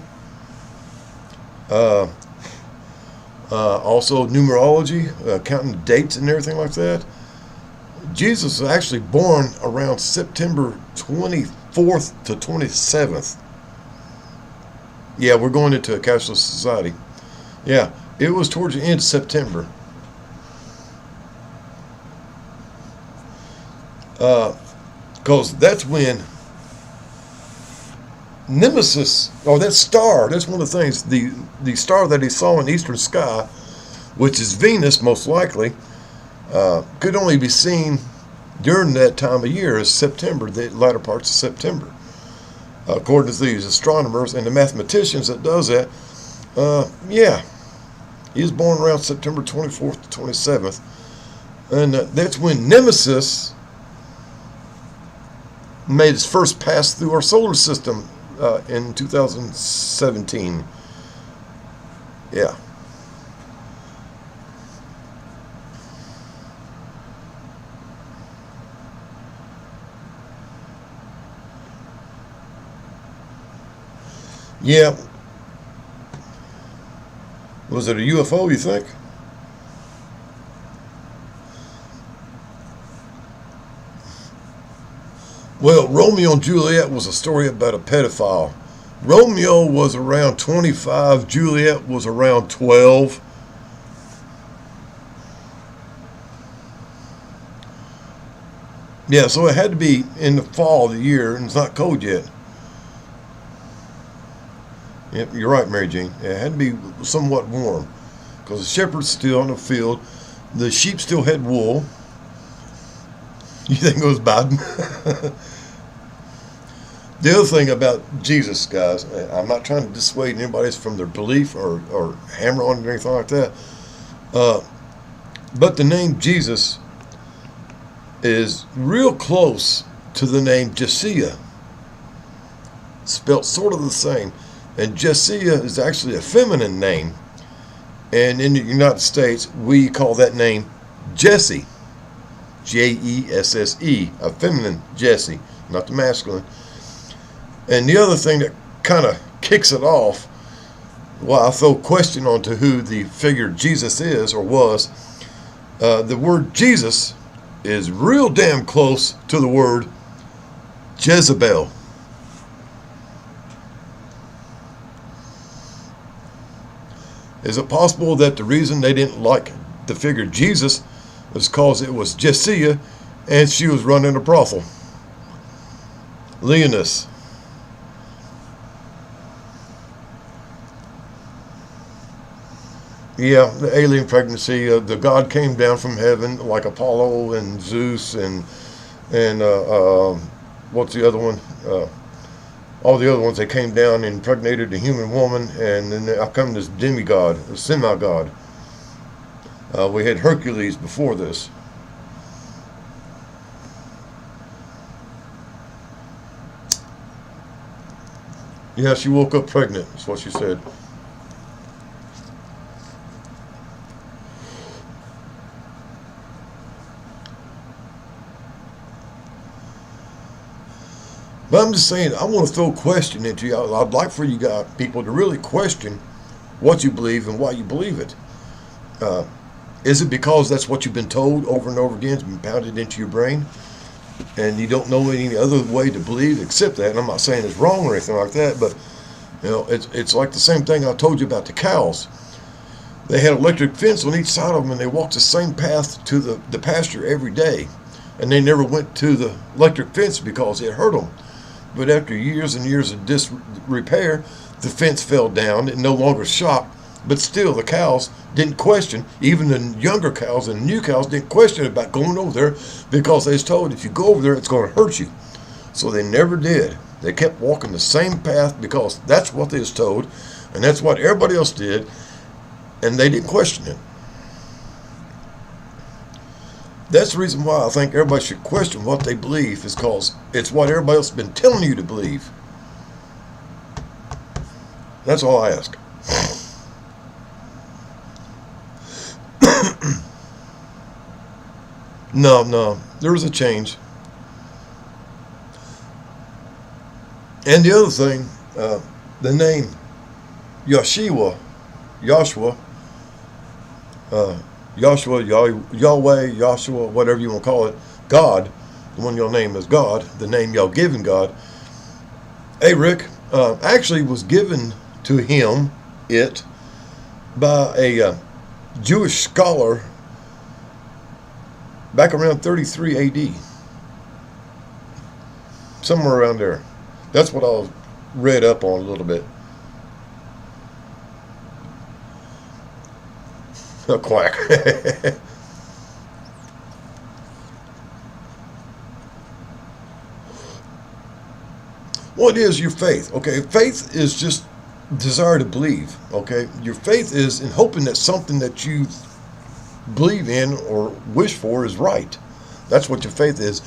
also numerology, counting dates and everything like that, Jesus was actually born around September 24th to 27th. Yeah, we're going into a cashless society. Yeah, it was towards the end of September. Because that's when Nemesis, or that star, that's one of the things, the star that he saw in the eastern sky, which is Venus most likely, could only be seen during that time of year, is September, the latter parts of September. According to these astronomers and the mathematicians that does that, yeah, he was born around September 24th to 27th. And that's when Nemesis made its first pass through our solar system in 2017. Yeah. Yeah. Was it a UFO, you think? Well, Romeo and Juliet was a story about a pedophile. Romeo was around 25, Juliet was around 12. Yeah, so it had to be in the fall of the year, and it's not cold yet. Yep, you're right, Mary Jane. It had to be somewhat warm, because the shepherd's still in the field. The sheep still had wool. You think it was Biden? The other thing about Jesus, guys, I'm not trying to dissuade anybody from their belief or hammer on it or anything like that. But the name Jesus is real close to the name Jesiah. Spelt sort of the same. And Jesiah is actually a feminine name. And in the United States, we call that name Jesse. Jesse, a feminine Jesse. not the masculine. And the other thing that kind of kicks it off, well, I throw question onto who the figure Jesus is or was. The word Jesus is real damn close to the word Jezebel. Is it possible that the reason they didn't like the figure Jesus was because it was Jessiah and she was running a brothel? Leoness. Yeah, the alien pregnancy. The god came down from heaven like Apollo and Zeus and what's the other one? All the other ones, they came down and impregnated a human woman, and then out come this demigod, a semi-god. We had Hercules before this. Yeah, she woke up pregnant, that's what she said. But I'm just saying, I want to throw a question into you. I'd like for you guys, people, to really question what you believe and why you believe it. Is it because that's what you've been told over and over again? It's been pounded into your brain, and you don't know any other way to believe except that? And I'm not saying it's wrong or anything like that, but you know, it's like the same thing I told you about the cows. They had electric fence on each side of them, and they walked the same path to the pasture every day, and they never went to the electric fence because it hurt them. But after years and years of disrepair, the fence fell down. It no longer shocked, but still the cows didn't question. Even the younger cows and the new cows didn't question about going over there because they was told if you go over there, it's going to hurt you. So they never did. They kept walking the same path because that's what they was told, and that's what everybody else did, and they didn't question it. That's the reason why I think everybody should question what they believe, is because it's what everybody else has been telling you to believe. That's all I ask. No, there was a change. And the other thing, the name Yahshua, Yahweh, Yahshua, whatever you want to call it, God, the one y'all name is God, the name y'all giving God. Hey, Rick, actually was given to him, by a Jewish scholar back around 33 AD. Somewhere around there. That's what I read up on a little bit. A quack. What is your faith? Okay, faith is just desire to believe. Okay, your faith is in hoping that something that you believe in or wish for is right. That's what your faith is.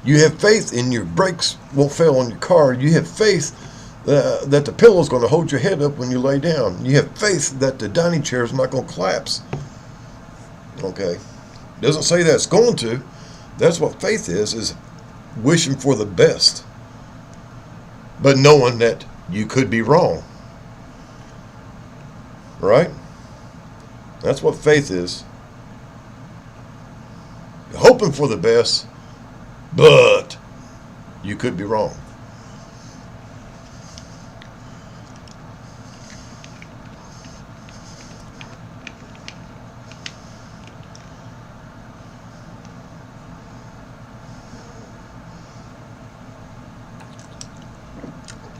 You have faith in your brakes won't fail on your car. You have faith that the pillow is going to hold your head up when you lay down. You have faith that the dining chair is not going to collapse. Okay, doesn't say that it's going to. That's what faith is wishing for the best, but knowing that you could be wrong. Right? That's what faith is. Hoping for the best, but you could be wrong.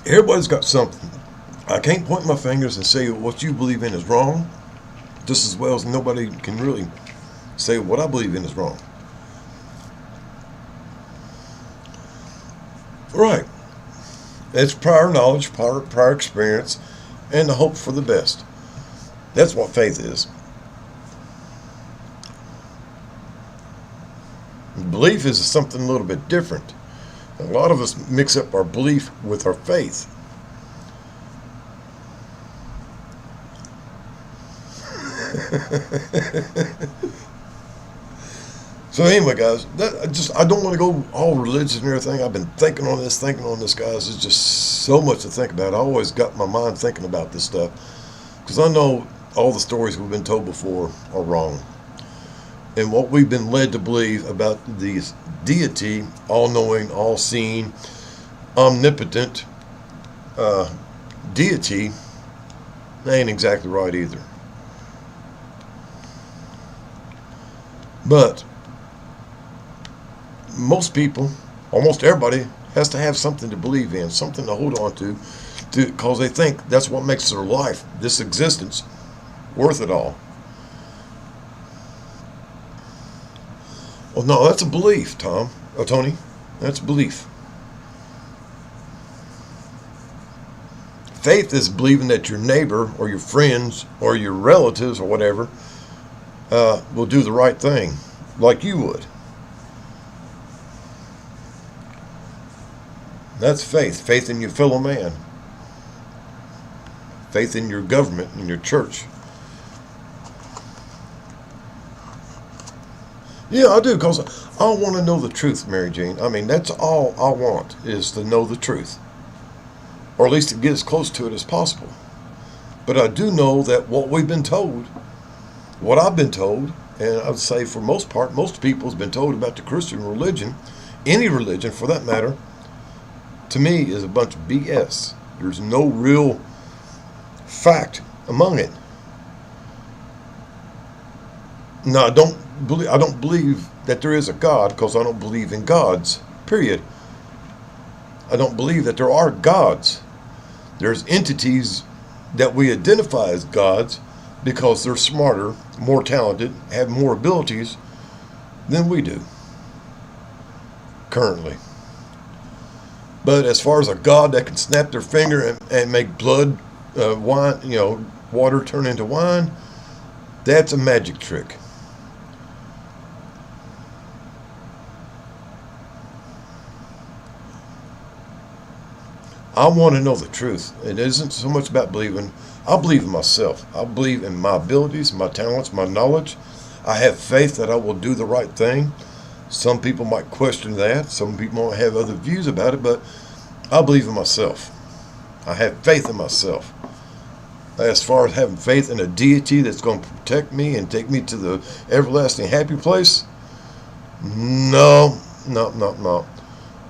Everybody's got something. I can't point my fingers and say what you believe in is wrong, just as well as nobody can really say what I believe in is wrong. Right. It's prior knowledge, prior experience, and the hope for the best. That's what faith is. Belief is something a little bit different. A lot of us mix up our belief with our faith. So anyway, guys, I don't want to go all religious and everything. I've been thinking on this, guys. It's just so much to think about. I always got my mind thinking about this stuff because I know all the stories we've been told before are wrong. And what we've been led to believe about this deity, all-knowing, all-seeing, omnipotent deity, ain't exactly right either. But most people, almost everybody, has to have something to believe in, something to hold on to, because they think that's what makes their life, this existence, worth it all. Well, no, that's a belief, Tony. That's a belief. Faith is believing that your neighbor or your friends or your relatives or whatever will do the right thing, like you would. That's faith. Faith in your fellow man. Faith in your government, in your church. Yeah, I do, because I want to know the truth, Mary Jane. I mean, that's all I want, is to know the truth. Or at least to get as close to it as possible. But I do know that what we've been told, what I've been told, and I would say for most part, most people has been told about the Christian religion, any religion for that matter, to me is a bunch of BS. There's no real fact among it. No, I don't believe that there is a God, because I don't believe in gods, period. I don't believe that there are gods. There's entities that we identify as gods because they're smarter, more talented, have more abilities than we do currently. But as far as a God that can snap their finger and make blood, wine, water turn into wine, that's a magic trick. I want to know the truth. It isn't so much about believing. I believe in myself. I believe in my abilities, my talents, my knowledge. I have faith that I will do the right thing. Some people might question that. Some people might have other views about it, but I believe in myself. I have faith in myself. As far as having faith in a deity that's going to protect me and take me to the everlasting happy place, no.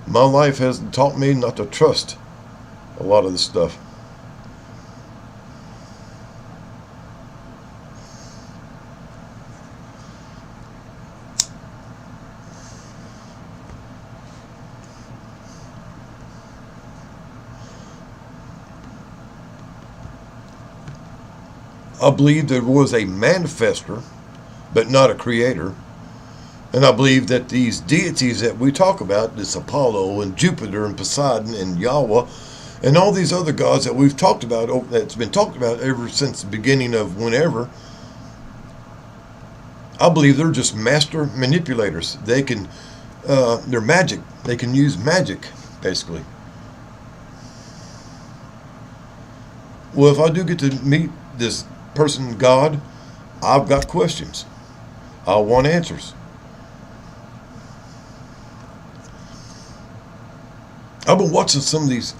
My life has taught me not to trust a lot of this stuff. I believe there was a manifester, but not a creator. And I believe that these deities that we talk about, this Apollo and Jupiter and Poseidon and Yahweh, and all these other gods that we've talked about, that's been talked about ever since the beginning of whenever, I believe they're just master manipulators. They can, they're magic. They can use magic, basically. Well, if I do get to meet this person, God, I've got questions. I want answers. I've been watching some of these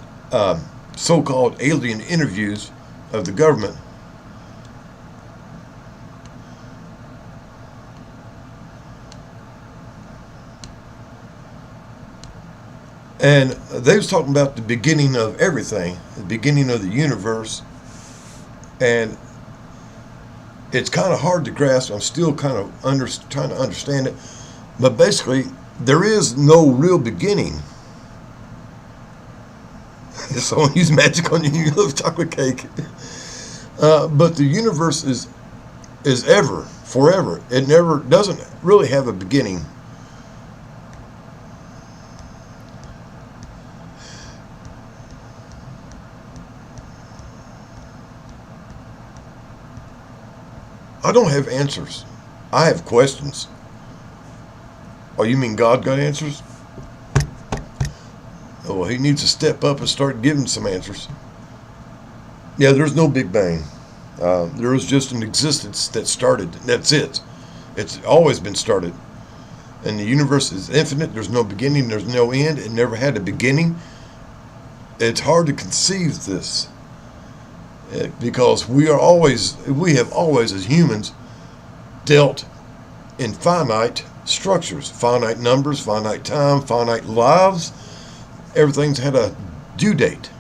so-called alien interviews of the government. And they was talking about the beginning of everything, the beginning of the universe. And it's kind of hard to grasp. I'm still kind of trying to understand it. But basically, there is no real beginning. If someone used magic on you, you love chocolate cake. But the universe is ever, forever. It never doesn't really have a beginning. I don't have answers. I have questions. Oh, you mean God got answers? Oh, well, he needs to step up and start giving some answers. Yeah, there's no Big Bang. There was just an existence that started. That's it. It's always been started. and the universe is infinite. There's no beginning, there's no end. It never had a beginning. It's hard to conceive this because we have always as humans dealt in finite structures, finite numbers, finite time, finite lives. Everything's had a due date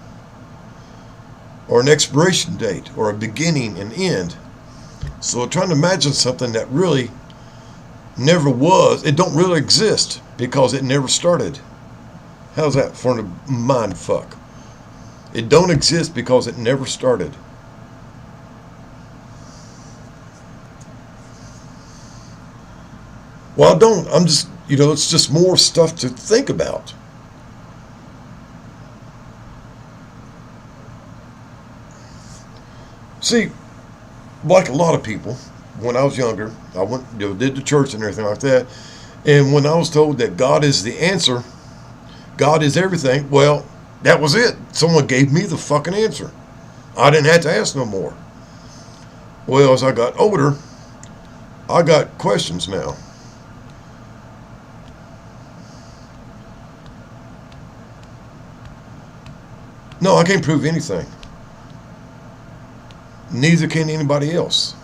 or an expiration date or a beginning and end. So trying to imagine something that really never was, it don't really exist because it never started. How's that for a mind fuck? It don't exist because it never started. Well, I don't. I'm just, it's just more stuff to think about. See, like a lot of people, when I was younger, I went, did the church and everything like that. And when I was told that God is the answer, God is everything, well, that was it. Someone gave me the fucking answer. I didn't have to ask no more. Well, as I got older, I got questions now. No, I can't prove anything. Neither can anybody else.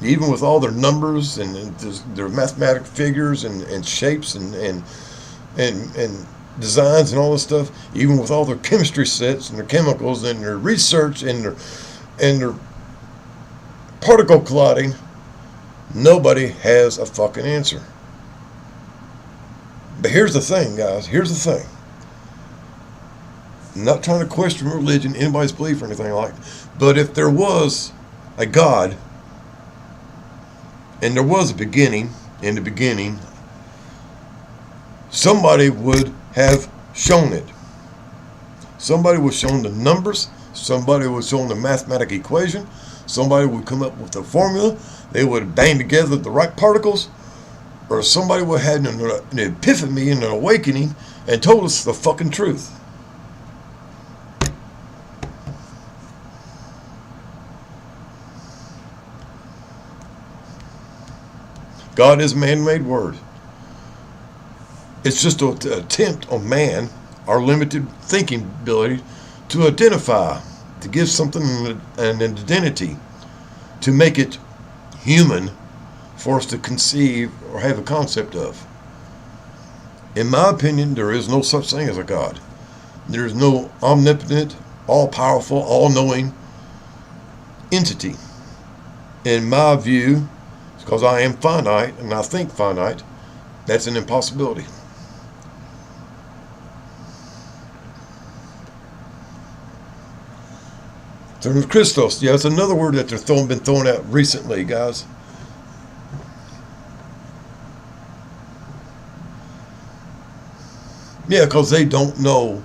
Even with all their numbers and their mathematical figures and shapes and designs and all this stuff, even with all their chemistry sets and their chemicals and their research and their particle colliding, nobody has a fucking answer. But here's the thing, guys. Here's the thing. I'm not trying to question religion, anybody's belief or anything like that. But if there was a God and there was a beginning, in the beginning, somebody would have shown it. Somebody would have shown the numbers. Somebody would have shown the mathematical equation. Somebody would come up with the formula. They would have banged together the right particles. Or somebody would have had an epiphany and an awakening and told us the fucking truth. God is a man-made word. It's just an attempt on man, our limited thinking ability, to identify, to give something an identity, to make it human for us to conceive or have a concept of. In my opinion, there is no such thing as a God. There is no omnipotent, all-powerful, all-knowing entity. In my view, because I am finite and I think finite, that's an impossibility. So Christos, yeah, it's another word that been thrown out recently, guys. Yeah, because they don't know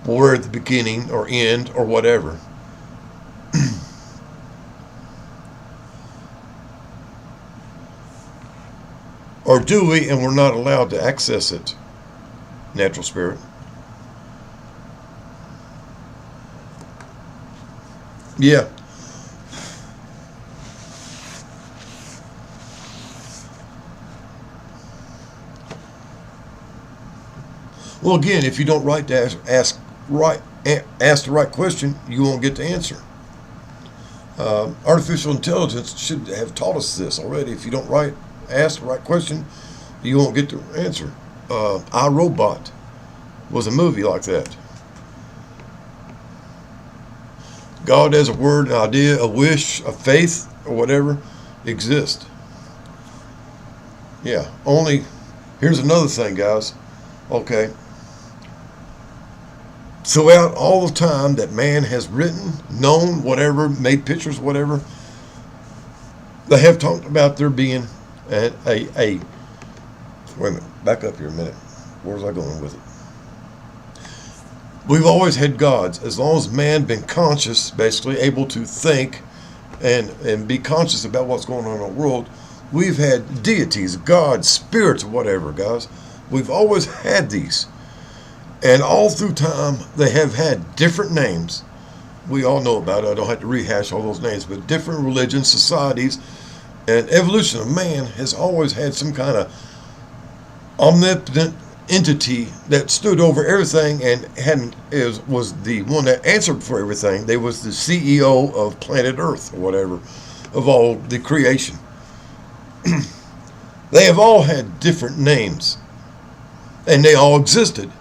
where the beginning or end or whatever. Or do we, and we're not allowed to access it? Natural spirit. Yeah. Well, again, if you don't ask the right question, you won't get the answer. Artificial intelligence should have taught us this already. If you don't ask the right question, you won't get the answer. I, Robot was a movie like that. God as a word, an idea, a wish, a faith, or whatever exists. Yeah, here's another thing, guys. Okay. Throughout all the time that man has written, known, whatever, made pictures, whatever, they have talked about there being wait a minute, back up here a minute. Where was I going with it? We've always had gods. As long as man been conscious, basically able to think and be conscious about what's going on in the world, we've had deities, gods, spirits, whatever, guys. We've always had these. And all through time, they have had different names. We all know about it. I don't have to rehash all those names, but different religions, societies, And evolution of man has always had some kind of omnipotent entity that stood over everything and was the one that answered for everything. They was the CEO of planet Earth or whatever, of all the creation. They have all had different names, and they all existed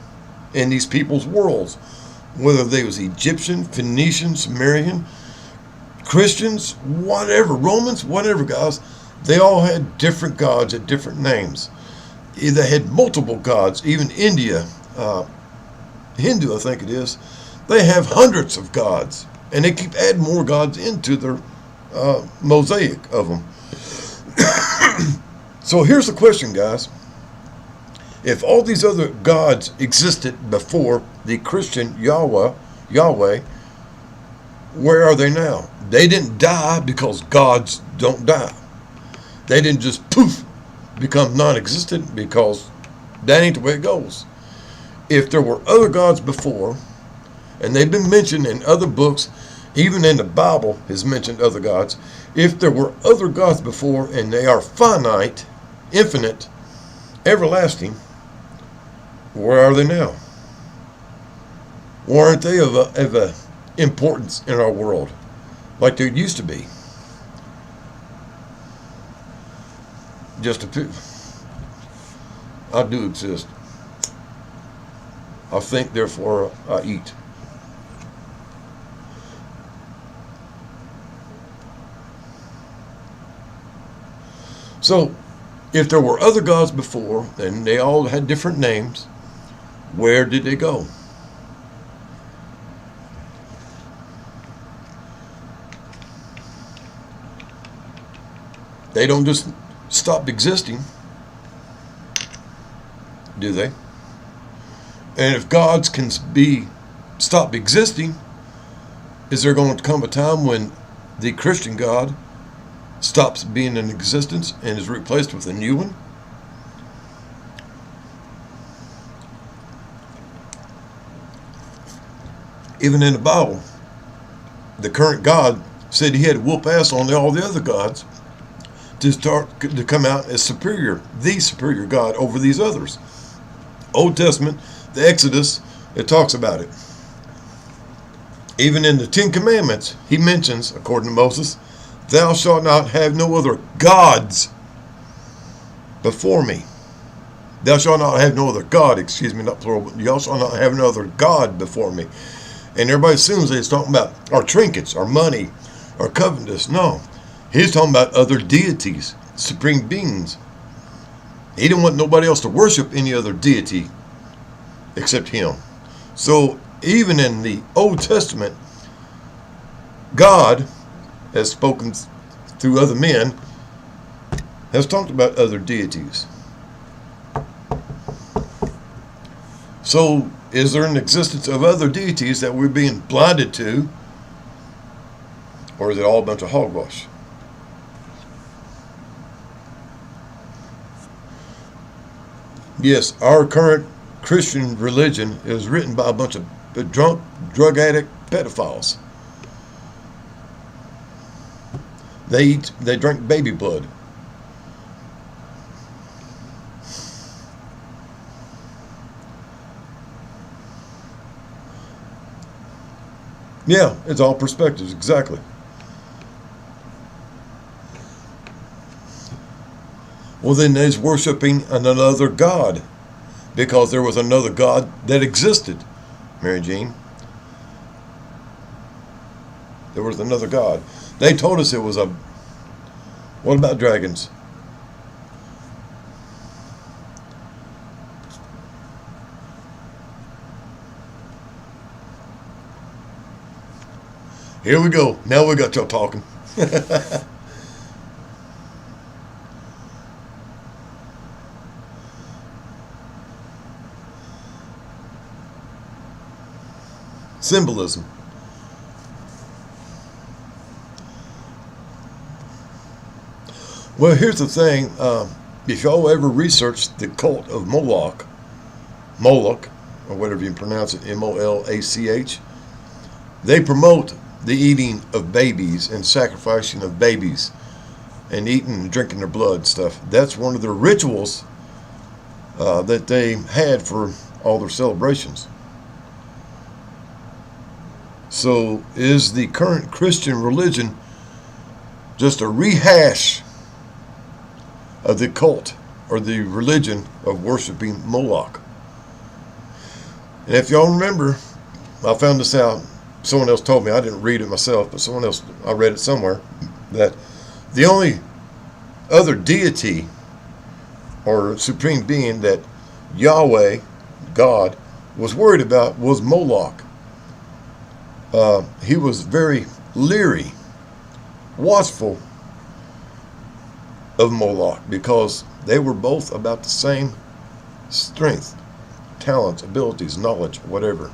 in these people's worlds, whether they was Egyptian, Phoenician, Sumerian, Christians, whatever, Romans, whatever, guys. They all had different gods at different names. They had multiple gods. Even India, Hindu, I think it is, they have hundreds of gods, and they keep adding more gods into their mosaic of them. So here's the question, guys. If all these other gods existed before the Christian Yahweh, where are they now? They didn't die because gods don't die. They didn't just poof, become non-existent, because that ain't the way it goes. If there were other gods before, and they've been mentioned in other books, even in the Bible has mentioned other gods. If there were other gods before and they are finite, infinite, everlasting, where are they now? Why aren't they of a importance in our world like they used to be? Just a few. I do exist. I think, therefore I eat. So, if there were other gods before, and they all had different names, where did they go? They don't just stop existing, do they? And if gods can stop existing, is there going to come a time when the Christian God stops being in existence and is replaced with a new one? Even in the Bible, the current God said he had to whoop ass on all the other gods to come out as superior, the superior God over these others. Old Testament, the Exodus, it talks about it. Even in the Ten Commandments, he mentions, according to Moses, thou shalt not have no other gods before me. Thou shalt not have no other God, not plural, but thou shalt not have no other God before me. And everybody assumes that he's talking about our trinkets, our money, our covetous. No. He's talking about other deities, supreme beings. He didn't want nobody else to worship any other deity except him. So even in the Old Testament, God has spoken through other men, has talked about other deities. So is there an existence of other deities that we're being blinded to, or is it all a bunch of hogwash? Yes, our current Christian religion is written by a bunch of drunk, drug addict pedophiles. They drink baby blood. Yeah, it's all perspectives, exactly. Well, then there's worshiping another God, because there was another God that existed, Mary Jean. There was another God. They told us it was a... What about dragons? Here we go. Now we got y'all talking. Symbolism. Well, here's the thing. If y'all ever research the cult of Moloch, or whatever you pronounce it, M-O-L-A-C-H, they promote the eating of babies and sacrificing of babies and eating and drinking their blood and stuff. That's one of their rituals that they had for all their celebrations. So is the current Christian religion just a rehash of the cult or the religion of worshiping Moloch? And if y'all remember, I found this out. Someone else told me. I didn't read it myself, but someone else, I read it somewhere, that the only other deity or supreme being that Yahweh, God, was worried about was Moloch. He was very leery, watchful of Moloch because they were both about the same strength, talents, abilities, knowledge, whatever.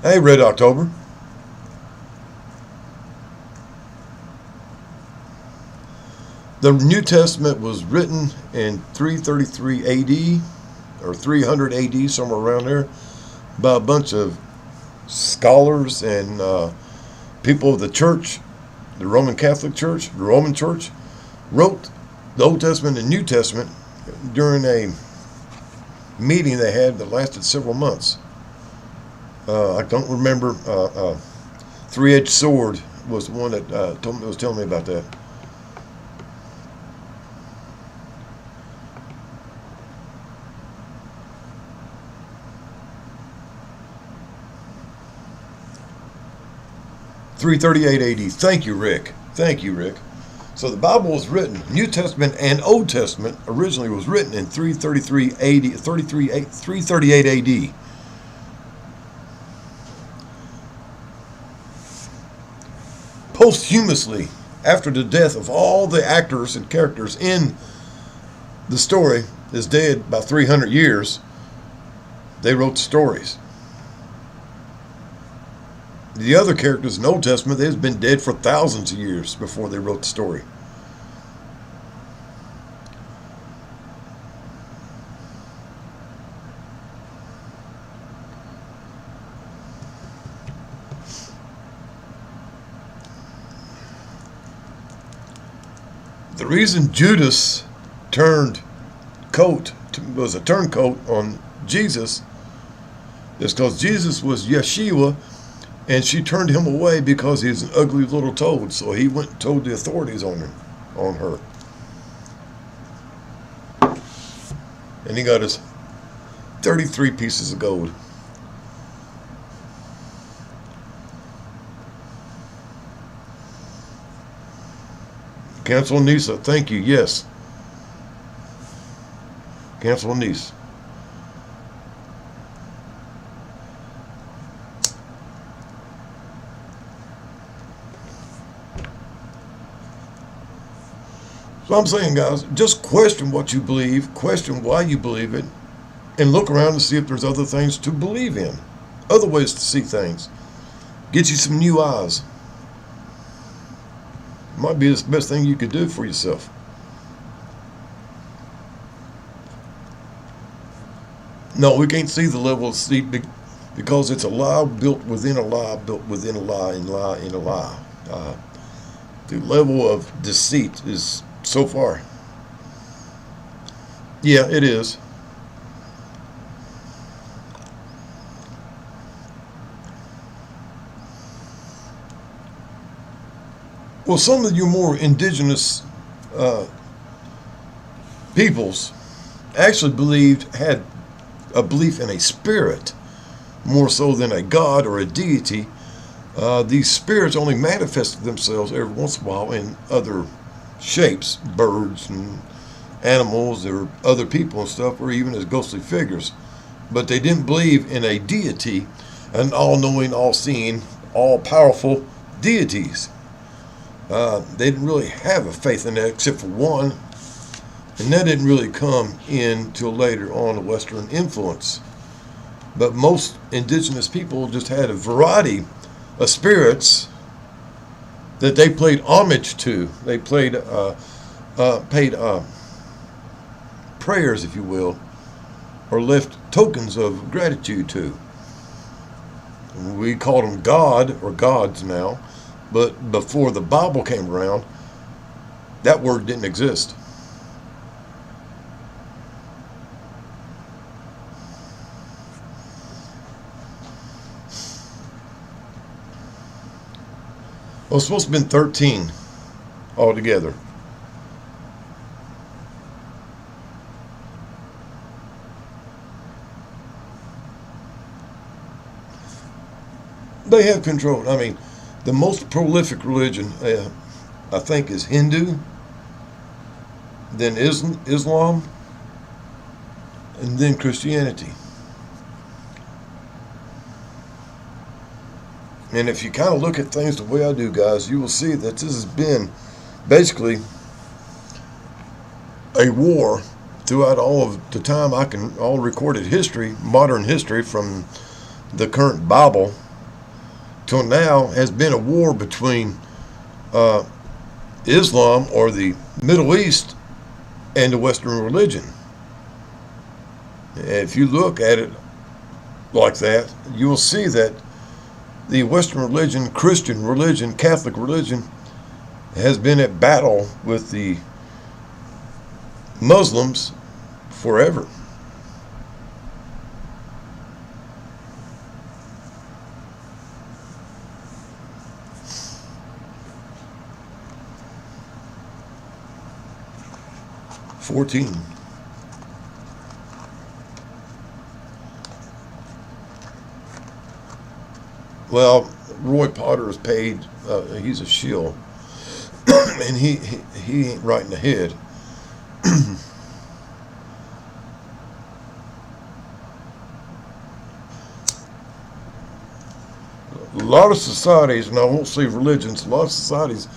Hey, Red October. The New Testament was written in 333 AD or 300 AD, somewhere around there, by a bunch of scholars and people of the church, the Roman Catholic Church, the Roman Church, wrote the Old Testament and New Testament during a meeting they had that lasted several months. I don't remember. Three-Edged Sword was the one that was telling me about that. (338 AD). Thank you, Rick. Thank you, Rick. So the Bible was written, New Testament and Old Testament originally was written in 338 AD. Posthumously, after the death of all the actors and characters in the story is dead about 300 years, they wrote stories. The other characters in the Old Testament, they've been dead for thousands of years before they wrote the story. The reason Judas was a turncoat on Jesus is because Jesus was Yeshua, and she turned him away because he's an ugly little toad. So he went and told the authorities on her. And he got his 33 pieces of gold. Cancel Nisa, thank you, yes. Cancel Nisa. So I'm saying, guys, just question what you believe, question why you believe it, and look around and see if there's other things to believe in, other ways to see things. Get you some new eyes. Might be the best thing you could do for yourself. No, we can't see the level of sleep because it's a lie built within a lie, built within a lie, and lie in a lie. The level of deceit is so far. Yeah, it is. Well, some of your more indigenous peoples actually had a belief in a spirit more so than a god or a deity. These spirits only manifested themselves every once in a while in other shapes, birds and animals or other people and stuff, or even as ghostly figures. But they didn't believe in a deity, an all-knowing, all-seeing, all-powerful deities. They didn't really have a faith in that except for one, and that didn't really come in till later on, the Western influence. But most indigenous people just had a variety of spirits that they paid homage to. They paid prayers, if you will, or left tokens of gratitude to. We call them God or gods now, but before the Bible came around, that word didn't exist. Well, it's supposed to have been 13 altogether. They have control. I mean, the most prolific religion, I think, is Hindu, then Islam, and then Christianity. And if you kind of look at things the way I do, guys, you will see that this has been basically a war throughout all of the time all recorded history, modern history from the current Bible till now, has been a war between Islam or the Middle East and the Western religion. If you look at it like that, you will see that the Western religion, Christian religion, Catholic religion, has been at battle with the Muslims forever. Well, Roy Potter is paid. He's a shill, and he ain't right in the head. A lot of societies, and I won't say religions, a lot of societies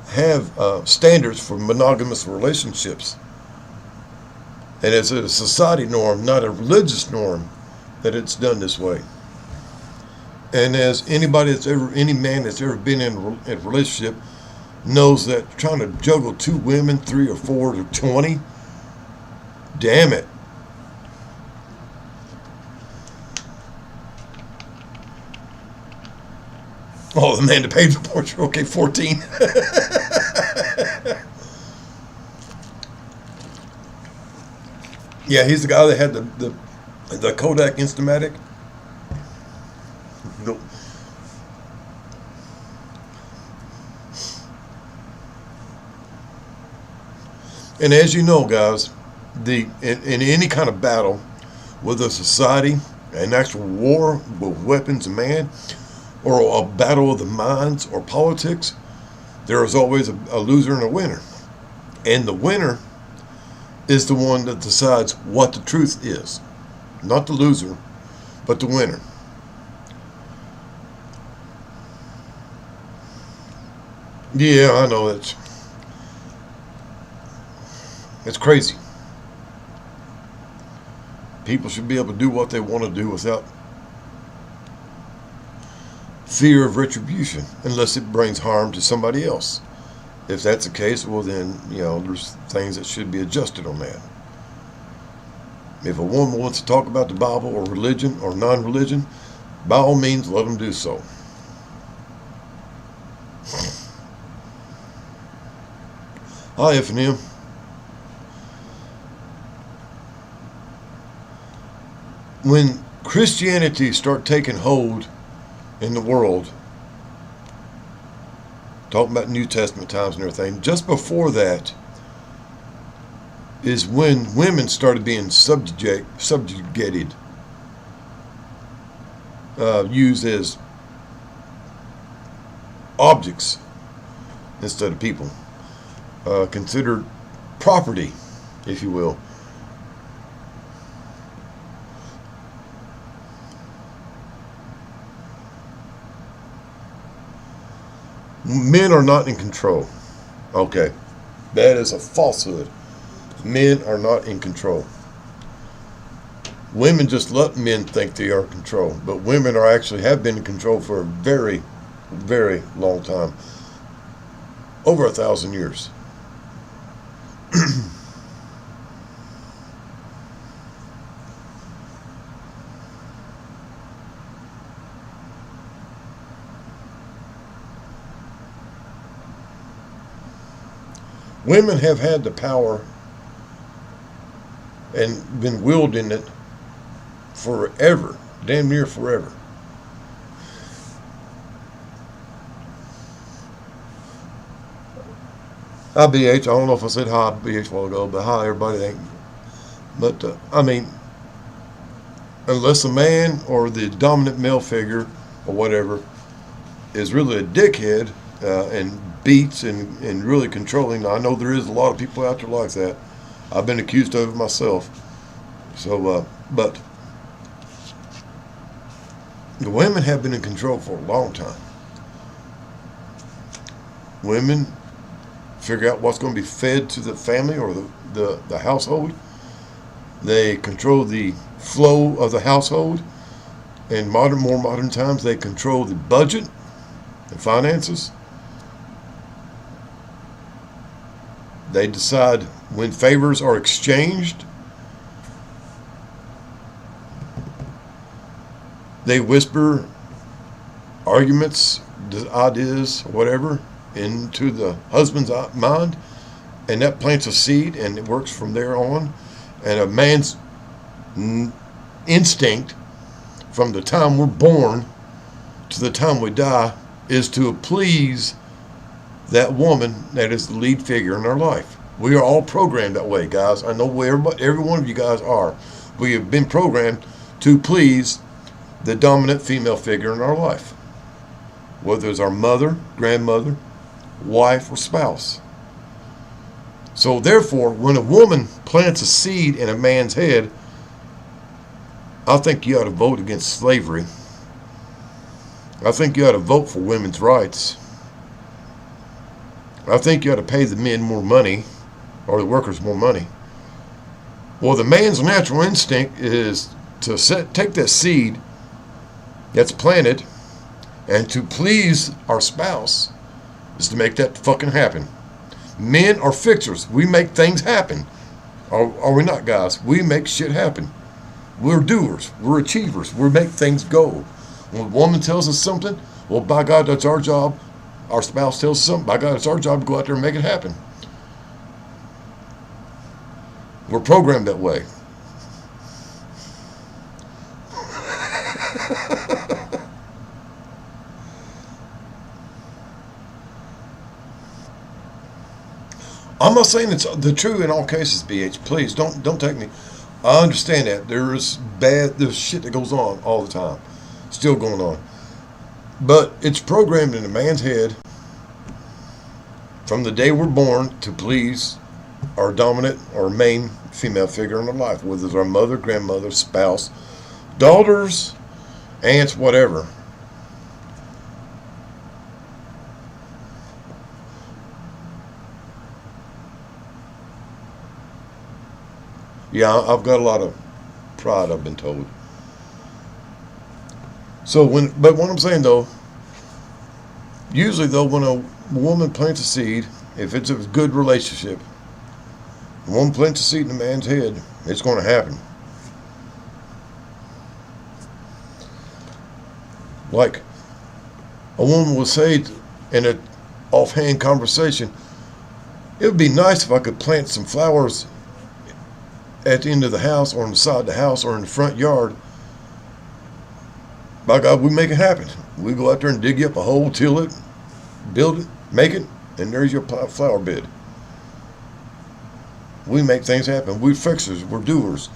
have standards for monogamous relationships. And it's a society norm, not a religious norm, that it's done this way. And as any man that's ever been in a relationship knows, that trying to juggle 2 women, 3 or 4 or 20, damn it. Oh, the man that paid the portrait. Okay, 14. Yeah, he's the guy that had the Kodak Instamatic. No. And as you know, guys, in any kind of battle, whether a society, an actual war with weapons of man, or a battle of the minds or politics, there is always a loser and a winner. And the winner is the one that decides what the truth is. Not the loser, but the winner. Yeah, I know it's crazy. People should be able to do what they want to do without fear of retribution, unless it brings harm to somebody else. If that's the case, well then, there's things that should be adjusted on that. If a woman wants to talk about the Bible or religion or non-religion, by all means, let them do so. Hi, F&M. When Christianity started taking hold in the world, talking about New Testament times and everything, just before that is when women started being subjugated, used as objects instead of people, considered property, if you will. Men are not in control. Okay, that is a falsehood. Men are not in control. Women just let men think they are in control, but women have been in control for a very, very long time, over 1,000 years. Women have had the power and been wielding it forever, damn near forever. Hi BH, I don't know if I said hi BH a while ago, but hi everybody. But I mean, unless a man or the dominant male figure or whatever is really a dickhead and beats and really controlling. I know there is a lot of people out there like that. I've been accused of it myself. So, but the women have been in control for a long time. Women figure out what's going to be fed to the family or the household. They control the flow of the household. In more modern times, they control the budget, the finances. They decide when favors are exchanged. They whisper arguments, ideas, whatever, into the husband's mind, and that plants a seed, and it works from there on. And a man's instinct from the time we're born to the time we die is to please that woman that is the lead figure in our life. We are all programmed that way, guys. I know every one of you guys are. We have been programmed to please the dominant female figure in our life, whether it's our mother, grandmother, wife, or spouse. So therefore, when a woman plants a seed in a man's head, I think you ought to vote against slavery. I think you ought to vote for women's rights. I think you ought to pay the men more money, or the workers more money. Well, the man's natural instinct is to take that seed that's planted, and to please our spouse is to make that fucking happen. Men are fixers. We make things happen. Are we not, guys? We make shit happen. We're doers. We're achievers. We make things go. When a woman tells us something, well, by God, that's our job. Our spouse tells us something, by God, it's our job to go out there and make it happen. We're programmed that way. I'm not saying it's the true in all cases, BH. Please don't take me. I understand that there's shit that goes on all the time, still going on. But it's programmed in a man's head from the day we're born to please our dominant or main female figure in our life, whether it's our mother, grandmother, spouse, daughters, aunts, whatever. Yeah, I've got a lot of pride, I've been told. But what I'm saying though, usually though, when a woman plants a seed, if it's a good relationship, a woman plants a seed in a man's head, it's going to happen. Like a woman will say in an offhand conversation, it would be nice if I could plant some flowers at the end of the house or on the side of the house or in the front yard. By God, we make it happen. We go out there and dig you up a hole, till it, build it, make it, and there's your flower bed. We make things happen. We're fixers. We're doers.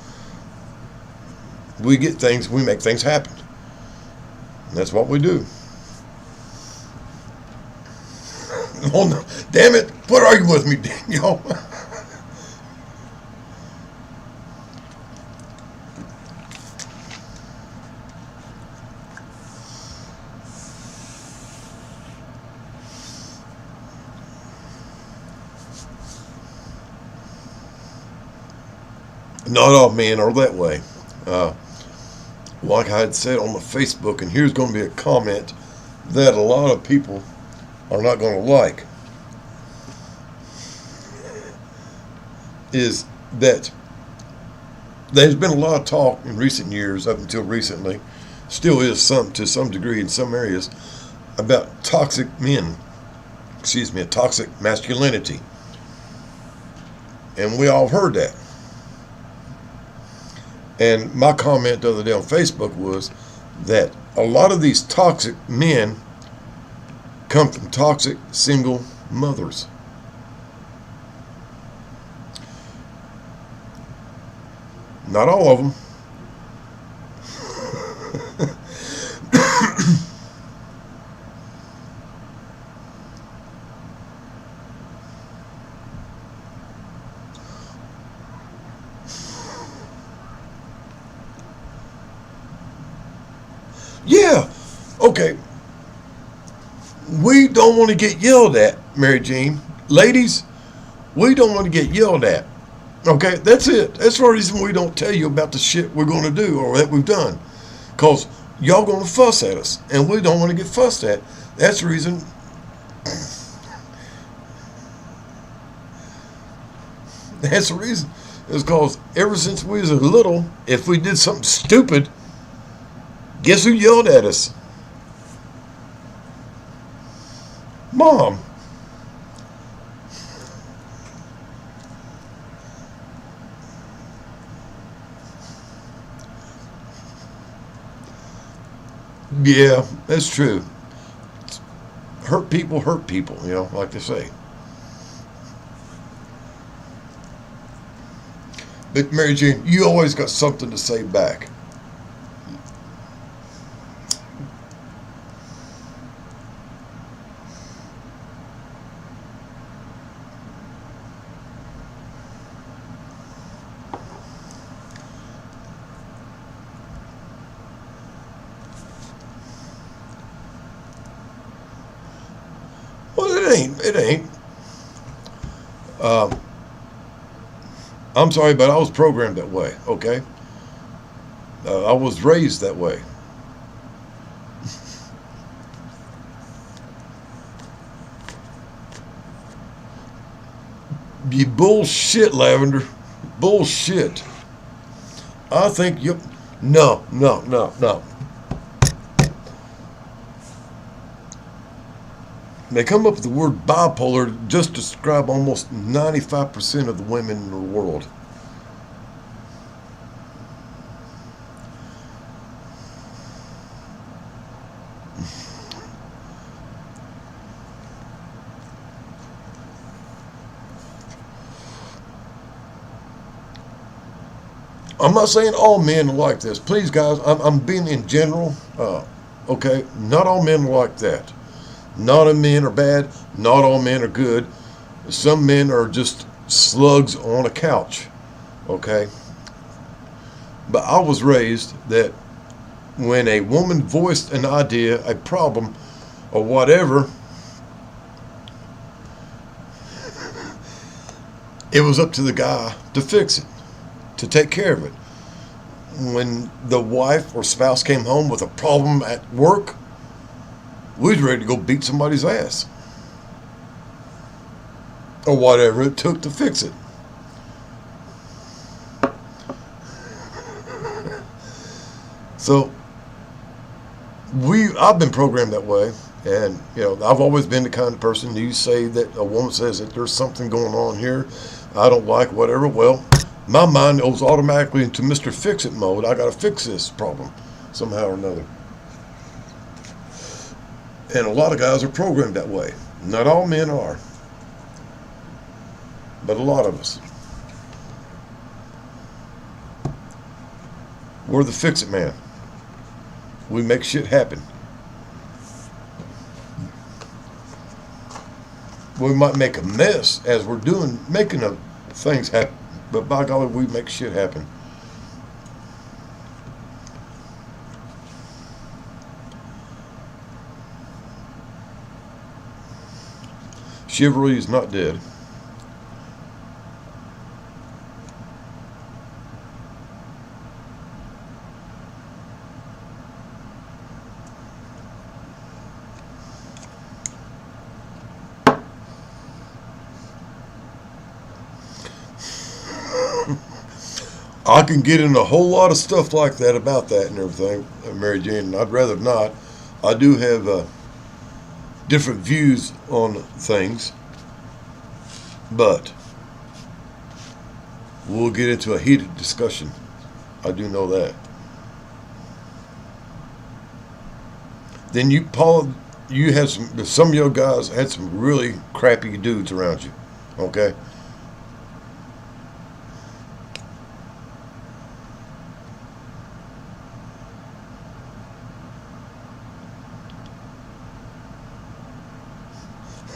We get things. We make things happen. And that's what we do. Oh, no. Damn it. What are you with me, Daniel? Not all men are that way. Like I had said on the Facebook, and here's going to be a comment that a lot of people are not going to like, is that there's been a lot of talk in recent years, up until recently, still is to some degree in some areas, about toxic men, toxic masculinity. And we all heard that. And my comment the other day on Facebook was that a lot of these toxic men come from toxic single mothers. Not all of them. Yeah, okay. We don't want to get yelled at, Mary Jean. Ladies, we don't want to get yelled at. Okay, that's it. That's the reason we don't tell you about the shit we're going to do or that we've done. Because y'all going to fuss at us, and we don't want to get fussed at. That's the reason. That's the reason. It's because ever since we was little, if we did something stupid, guess who yelled at us? Mom. Yeah, that's true. Hurt people, like they say. But Mary Jane, you always got something to say back. Well, it ain't. Um, I'm sorry, but I was programmed that way, okay? I was raised that way. You bullshit, Lavender. Bullshit. I think you... No. They come up with the word bipolar to just describe almost 95% of the women in the world. I'm not saying all men are like this. Please, guys, I'm being in general. Okay, not all men are like that. Not all men are bad. Not all men are good. Some men are just slugs on a couch. Okay? But I was raised that when a woman voiced an idea, a problem, or whatever, it was up to the guy to fix it, to take care of it. When the wife or spouse came home with a problem at work, we was ready to go beat somebody's ass. Or whatever it took to fix it. So, I've been programmed that way. And, I've always been the kind of person, you say that a woman says that there's something going on here, I don't like whatever. Well, my mind goes automatically into Mr. Fix-It mode. I got to fix this problem somehow or another. And a lot of guys are programmed that way. Not all men are, but a lot of us. We're the fix-it man. We make shit happen. We might make a mess as we're making things happen, but by golly, we make shit happen. Chivalry is not dead. I can get in a whole lot of stuff like that about that and everything, Mary Jane, and I'd rather not. I do have different views on things, but we'll get into a heated discussion. I do know that. Then you, Paul, you had some of your guys had some really crappy dudes around you. Okay?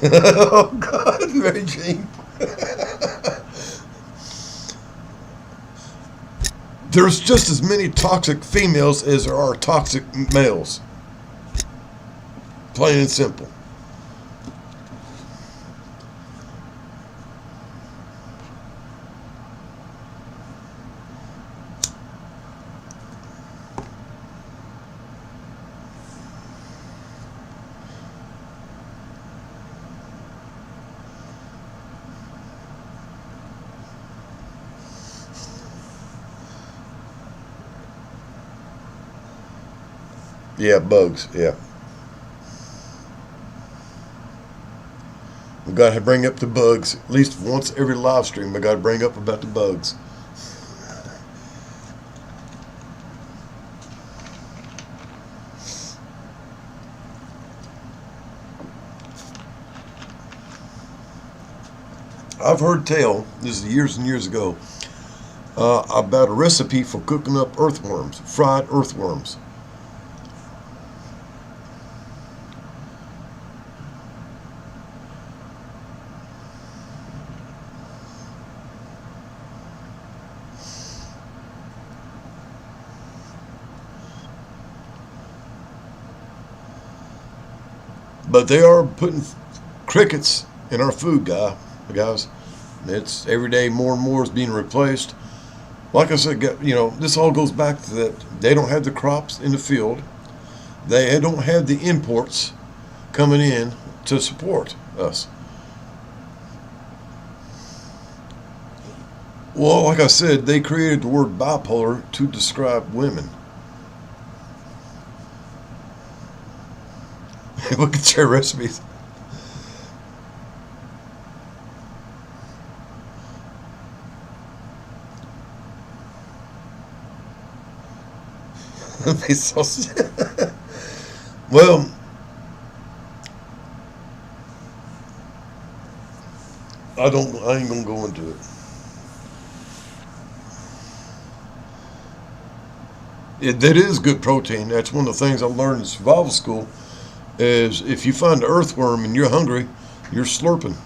Oh God, Mary Jane. There's just as many toxic females as there are toxic males. Plain and simple. Yeah, bugs. Yeah. We got to bring up the bugs. At least once every live stream, we got to bring up about the bugs. I've heard tell, this is years and years ago, about a recipe for cooking up earthworms, fried earthworms. But they are putting crickets in our food, guys. It's every day more and more is being replaced. Like I said, this all goes back to that they don't have the crops in the field. They don't have the imports coming in to support us. Well, like I said, they created the word bipolar to describe women. Look at your recipes. Well, I ain't gonna go into it. That is good protein. That's one of the things I learned in survival school. Is if you find an earthworm and you're hungry, you're slurping.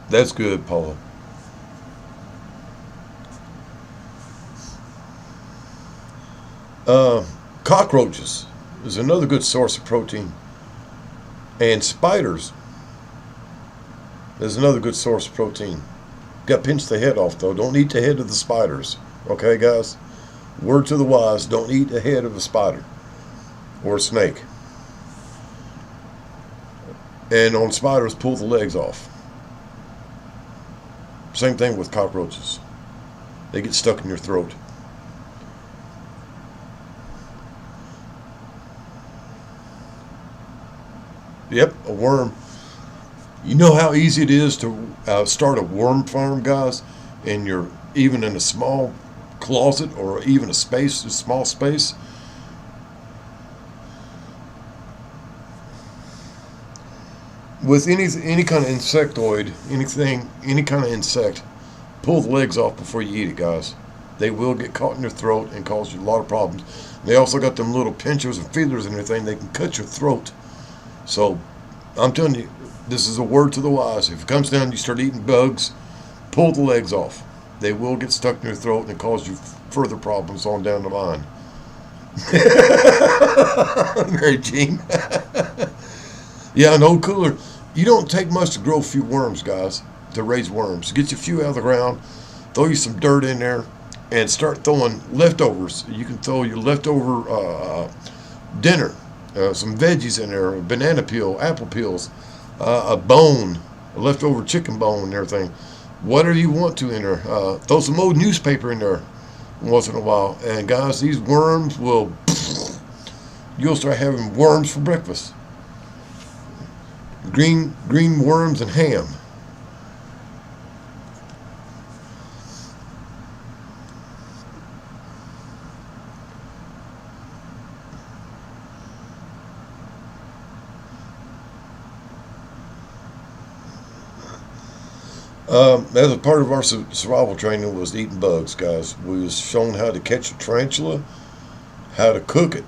That's good, Paula. Cockroaches is another good source of protein. And spiders is another good source of protein. Got to pinch the head off, though. Don't eat the head of the spiders. Okay, guys? Word to the wise, don't eat the head of a spider or a snake. And on spiders, pull the legs off. Same thing with cockroaches. They get stuck in your throat. Yep, a worm. You know how easy it is to start a worm farm, guys, and you're even in a small closet or even a small space. With any kind of insectoid, any kind of insect, pull the legs off before you eat it, guys. They will get caught in your throat and cause you a lot of problems. They also got them little pinchers and feelers and everything. They can cut your throat. So I'm telling you, this is a word to the wise. If it comes down, you start eating bugs, pull the legs off. They will get stuck in your throat and cause you further problems on down the line. Mary Jean. Yeah, no cooler. You don't take much to grow a few worms, guys, to raise worms. Get you a few out of the ground, throw you some dirt in there, and start throwing leftovers. You can throw your leftover dinner, some veggies in there, a banana peel, apple peels, a bone, a leftover chicken bone and everything. Whatever you want to in there. Throw some old newspaper in there once in a while. And guys, these worms will... you'll start having worms for breakfast. Green worms and ham. As a part of our survival training was eating bugs, guys. We was shown how to catch a tarantula, how to cook it,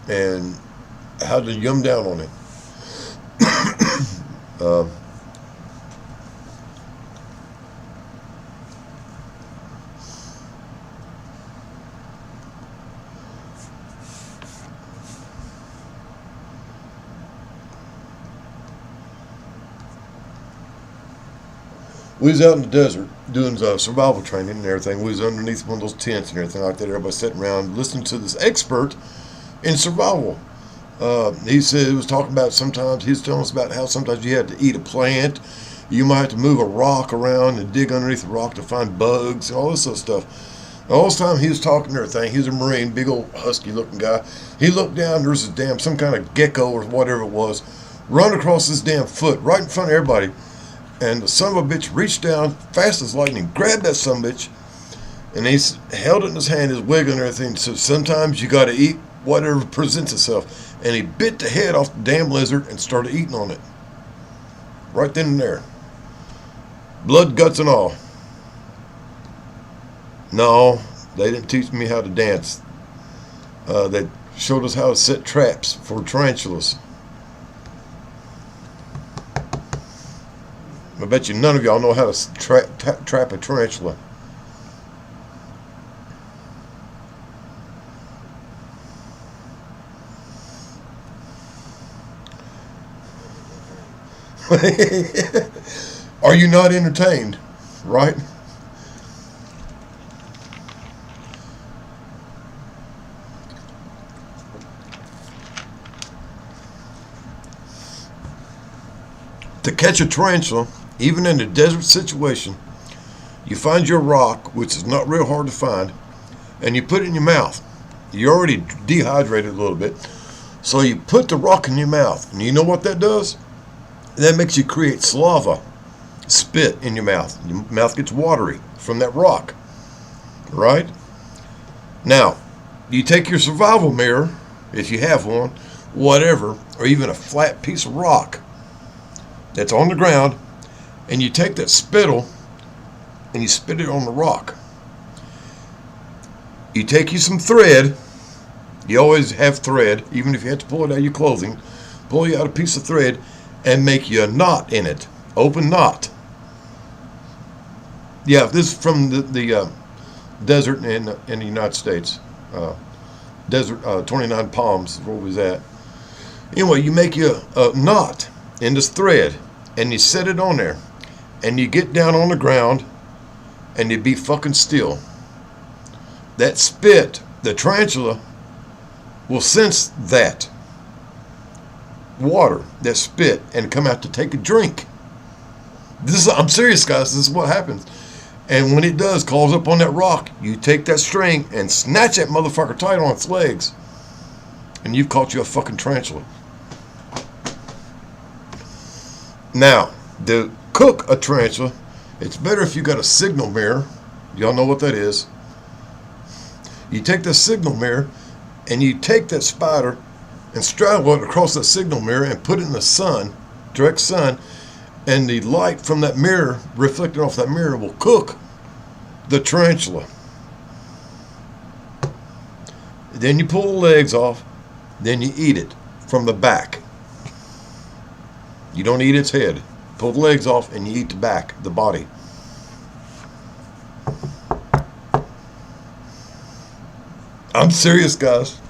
and how to yum down on it. We was out in the desert doing survival training and everything. We was underneath one of those tents and everything like that. Everybody sitting around listening to this expert in survival. He said he was talking about sometimes, he was telling us about how sometimes you had to eat a plant. You might have to move a rock around and dig underneath the rock to find bugs and all this sort of stuff. All this time he was talking and everything. He was a Marine, big old husky looking guy. He looked down, there was a some kind of gecko or whatever it was, run across his damn foot right in front of everybody. And the son of a bitch reached down fast as lightning, grabbed that son of a bitch, and he held it in his hand, his wiggling and everything. So sometimes you got to eat whatever presents itself. And he bit the head off the damn lizard and started eating on it. Right then and there. Blood, guts, and all. No, they didn't teach me how to dance. They showed us how to set traps for tarantulas. I bet you none of y'all know how to trap a tarantula. Are you not entertained? Right? To catch a tarantula, even in a desert situation, you find your rock, which is not real hard to find, and you put it in your mouth. You're already dehydrated a little bit, so you put the rock in your mouth, and you know what that does? That makes you create saliva, spit in your mouth. Your mouth gets watery from that rock, right? Now, you take your survival mirror, if you have one, whatever, or even a flat piece of rock that's on the ground, and you take that spittle and you spit it on the rock. You take you some thread. You always have thread, even if you have to pull it out of your clothing. Pull you out a piece of thread and make you a knot in it. Open knot. Yeah, this is from the desert in the United States. Desert 29 Palms is where we was at. Anyway, you make you a knot in this thread and you set it on there. And you get down on the ground and you be fucking still. That spit, the tarantula will sense that water, that spit, and come out to take a drink. I'm serious, guys. This is what happens. And when it does, calls up on that rock, you take that string and snatch that motherfucker tight on its legs. And you've caught you a fucking tarantula. Now, to cook a tarantula, it's better if you got a signal mirror. Y'all know what that is. You take the signal mirror and you take that spider and straddle it across that signal mirror and put it in the sun, direct sun, and the light from that mirror, reflecting off that mirror, will cook the tarantula. Then you pull the legs off, then you eat it from the back. You don't eat its head. Pull the legs off and you eat the back, the body. I'm serious, guys.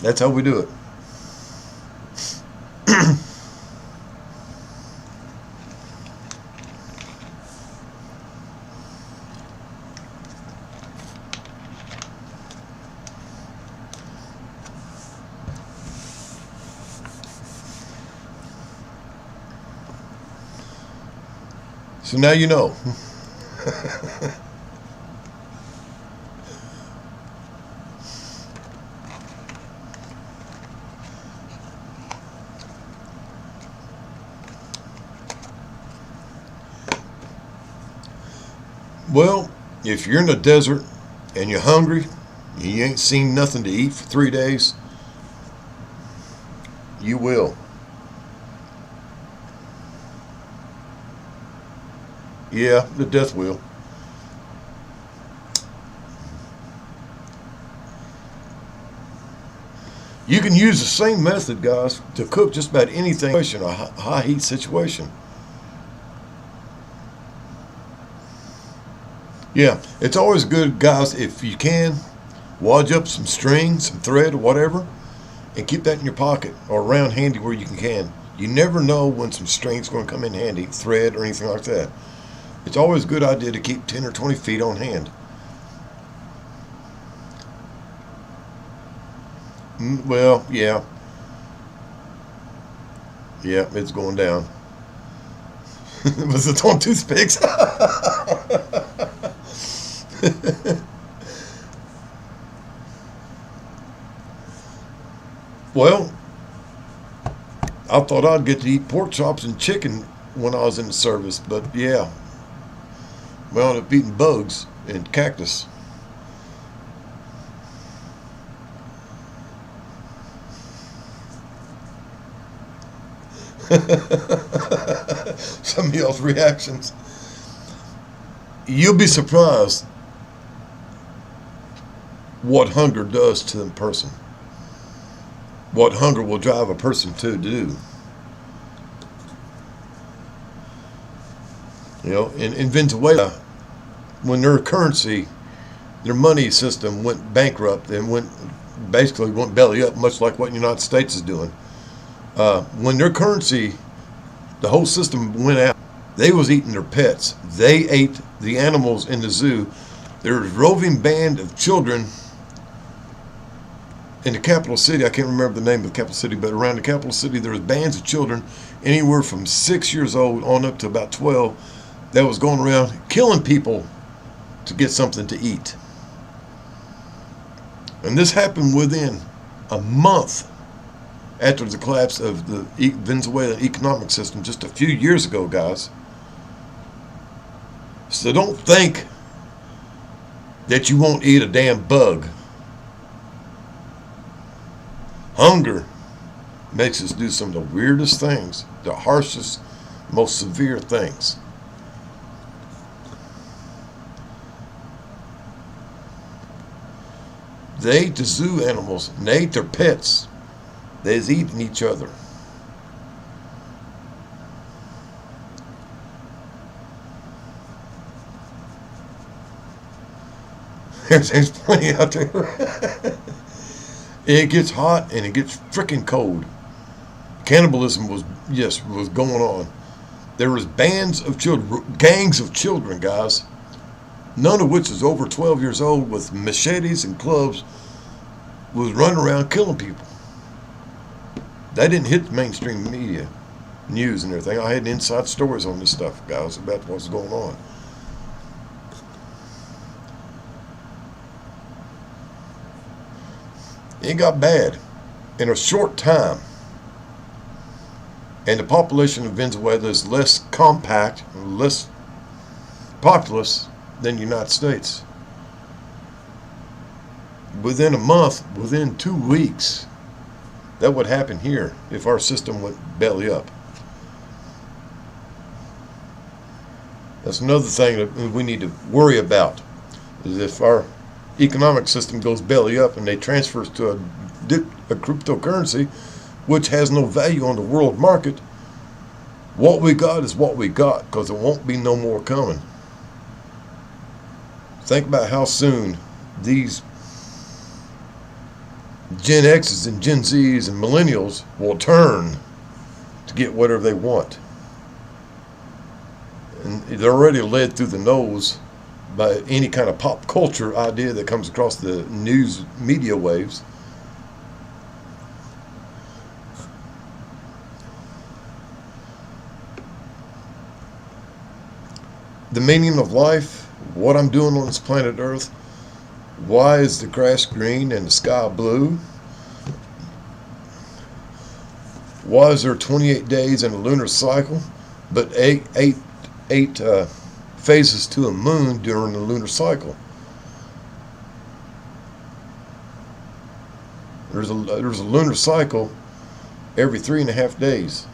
That's how we do it. So now you know. Well, if you're in the desert and you're hungry, and you ain't seen nothing to eat for 3 days, you will. Yeah, the death will. You can use the same method, guys, to cook just about anything in a high heat situation. Yeah, it's always good, guys, if you can, wad up some string, some thread, or whatever, and keep that in your pocket or around handy where you can. You never know when some string's going to come in handy, thread or anything like that. It's always a good idea to keep 10 or 20 feet on hand. Well, yeah. Yeah, it's going down. Was it on toothpicks? Well, I thought I'd get to eat pork chops and chicken when I was in the service, but yeah, we wound up eating bugs and cactus. Some of y'all's reactions. You'll be surprised what hunger does to a person. What hunger will drive a person to do. You know, in Venezuela, when their currency, their money system went bankrupt and basically went belly up, much like what the United States is doing. When their currency, the whole system went out, they was eating their pets. They ate the animals in the zoo. There was a roving band of children in the capital city. I can't remember the name of the capital city, but around the capital city there was bands of children anywhere from 6 years old on up to about 12 that was going around killing people to get something to eat. And this happened within a month after the collapse of the Venezuelan economic system just a few years ago, guys. So don't think that you won't eat a damn bug. Hunger makes us do some of the weirdest things, the harshest, most severe things. They ate the zoo animals, and they ate their pets. They was eating each other. There's plenty out there. It gets hot and it gets freaking cold. Cannibalism was going on. There was bands of children, gangs of children, guys, none of which is over 12 years old, with machetes and clubs, was running around killing people. That didn't hit the mainstream media, news and everything. I had inside stories on this stuff, guys, about what's going on. It got bad in a short time. And the population of Venezuela is less compact, less populous than the United States. Within a month, within 2 weeks, that would happen here if our system went belly up. That's another thing that we need to worry about, is if our economic system goes belly up and they transfer us to a cryptocurrency which has no value on the world market, what we got is what we got, because there won't be no more coming. Think about how soon these Gen X's and Gen Z's and millennials will turn to get whatever they want. And they're already led through the nose by any kind of pop culture idea that comes across the news media waves. The meaning of life, what I'm doing on this planet Earth, why is the grass green and the sky blue? Why is there 28 days in a lunar cycle, but eight phases to a moon during the lunar cycle. There's a lunar cycle every 3.5 days.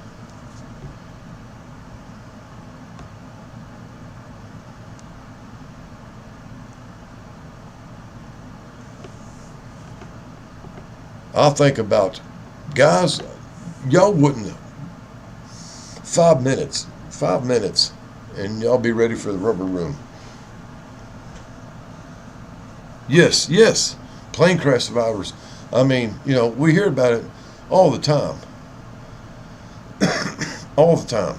I'll think about, guys, y'all wouldn't, 5 minutes, and y'all be ready for the rubber room. Yes, plane crash survivors. I mean, we hear about it all the time. All the time.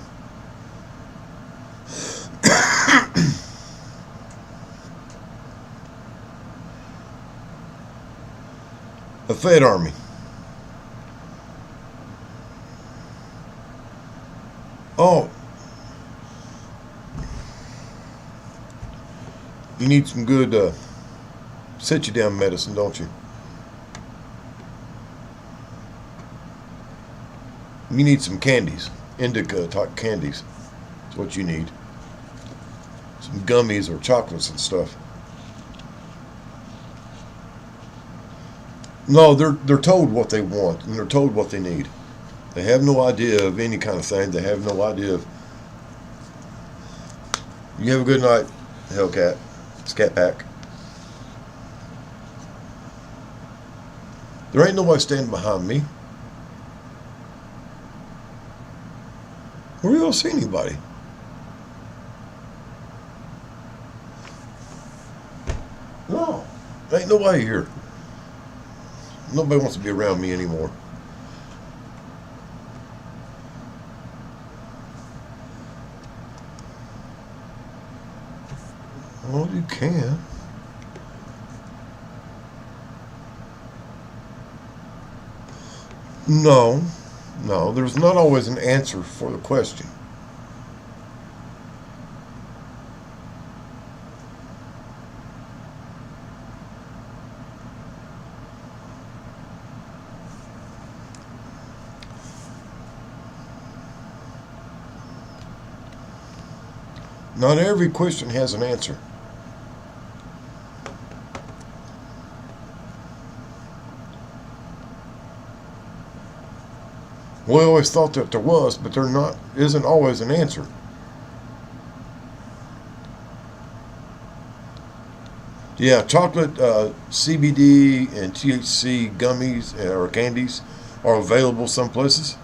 The Fed Army. Oh, you need some good sit you down medicine, don't you? You need some candies, indica type candies. That's what you need. Some gummies or chocolates and stuff. No, they're told what they want and they're told what they need. They have no idea of any kind of thing. They have no idea of. You have a good night, Hellcat, Scat Pack. There ain't nobody standing behind me. Where do y'all see anybody? No, ain't nobody here. Nobody wants to be around me anymore. Well, you can. No, there's not always an answer for the question. Not every question has an answer. We always thought that there was, but there isn't always an answer. Yeah, chocolate, CBD, and THC gummies or candies are available some places.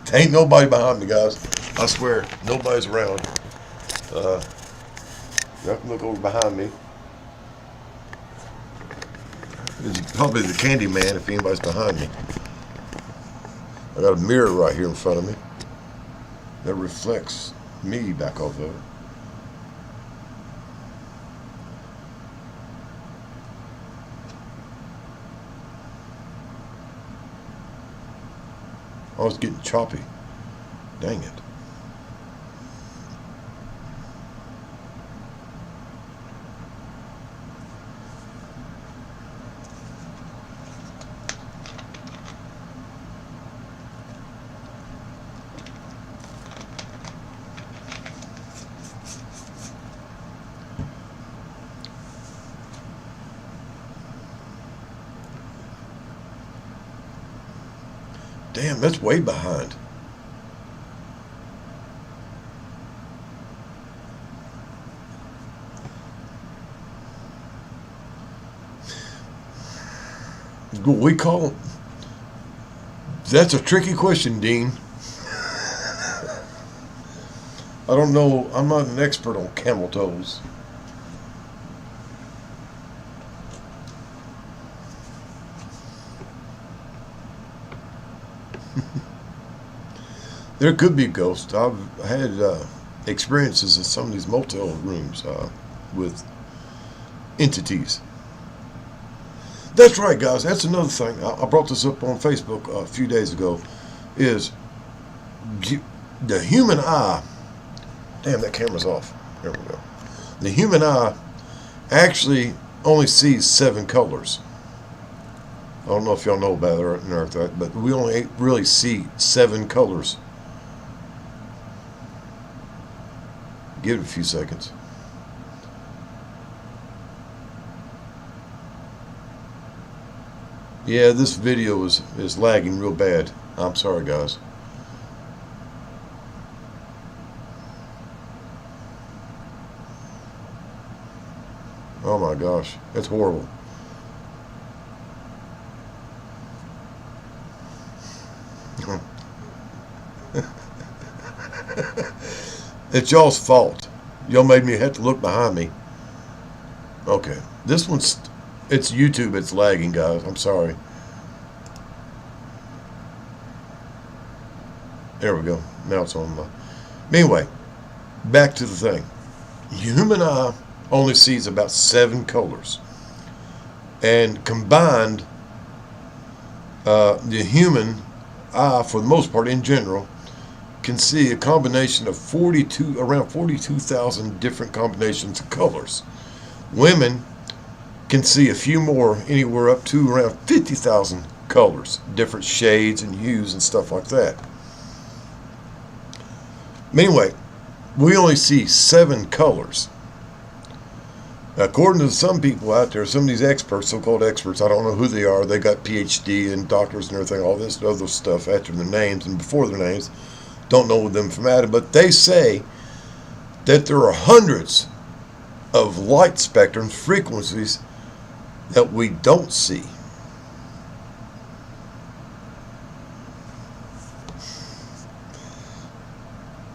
There ain't nobody behind me, guys. I swear, nobody's around. Y'all can look over behind me. It's probably the candy man if anybody's behind me. I got a mirror right here in front of me that reflects me back off of it. I was getting choppy. Dang it. Damn, that's way behind. We call. That's a tricky question, Dean. I don't know. I'm not an expert on camel toes. There could be ghosts. I've had experiences in some of these motel rooms with entities. That's right, guys. That's another thing. I brought this up on Facebook a few days ago. Is the human eye. Damn, that camera's off. There we go. The human eye actually only sees 7 colors. I don't know if y'all know about it, but we only really see 7 colors Give it a few seconds. Yeah, this video is lagging real bad. I'm sorry, guys. Oh my gosh, it's horrible. It's y'all's fault. Y'all made me have to look behind me. Okay, this one's, it's YouTube, it's lagging, guys. I'm sorry. There we go. Now it's on. Anyway, back to the thing. Human eye only sees about 7 colors. And combined, the human eye, for the most part in general, can see a combination of around 42,000 different combinations of colors. Women can see a few more, anywhere up to around 50,000 colors, different shades and hues and stuff like that. Anyway, we only see 7 colors. According to some people out there, some of these experts, so-called experts, I don't know who they are, they got PhD and doctors and everything, all this other stuff after their names and before their names, don't know them from Adam, but they say that there are hundreds of light spectrum frequencies that we don't see.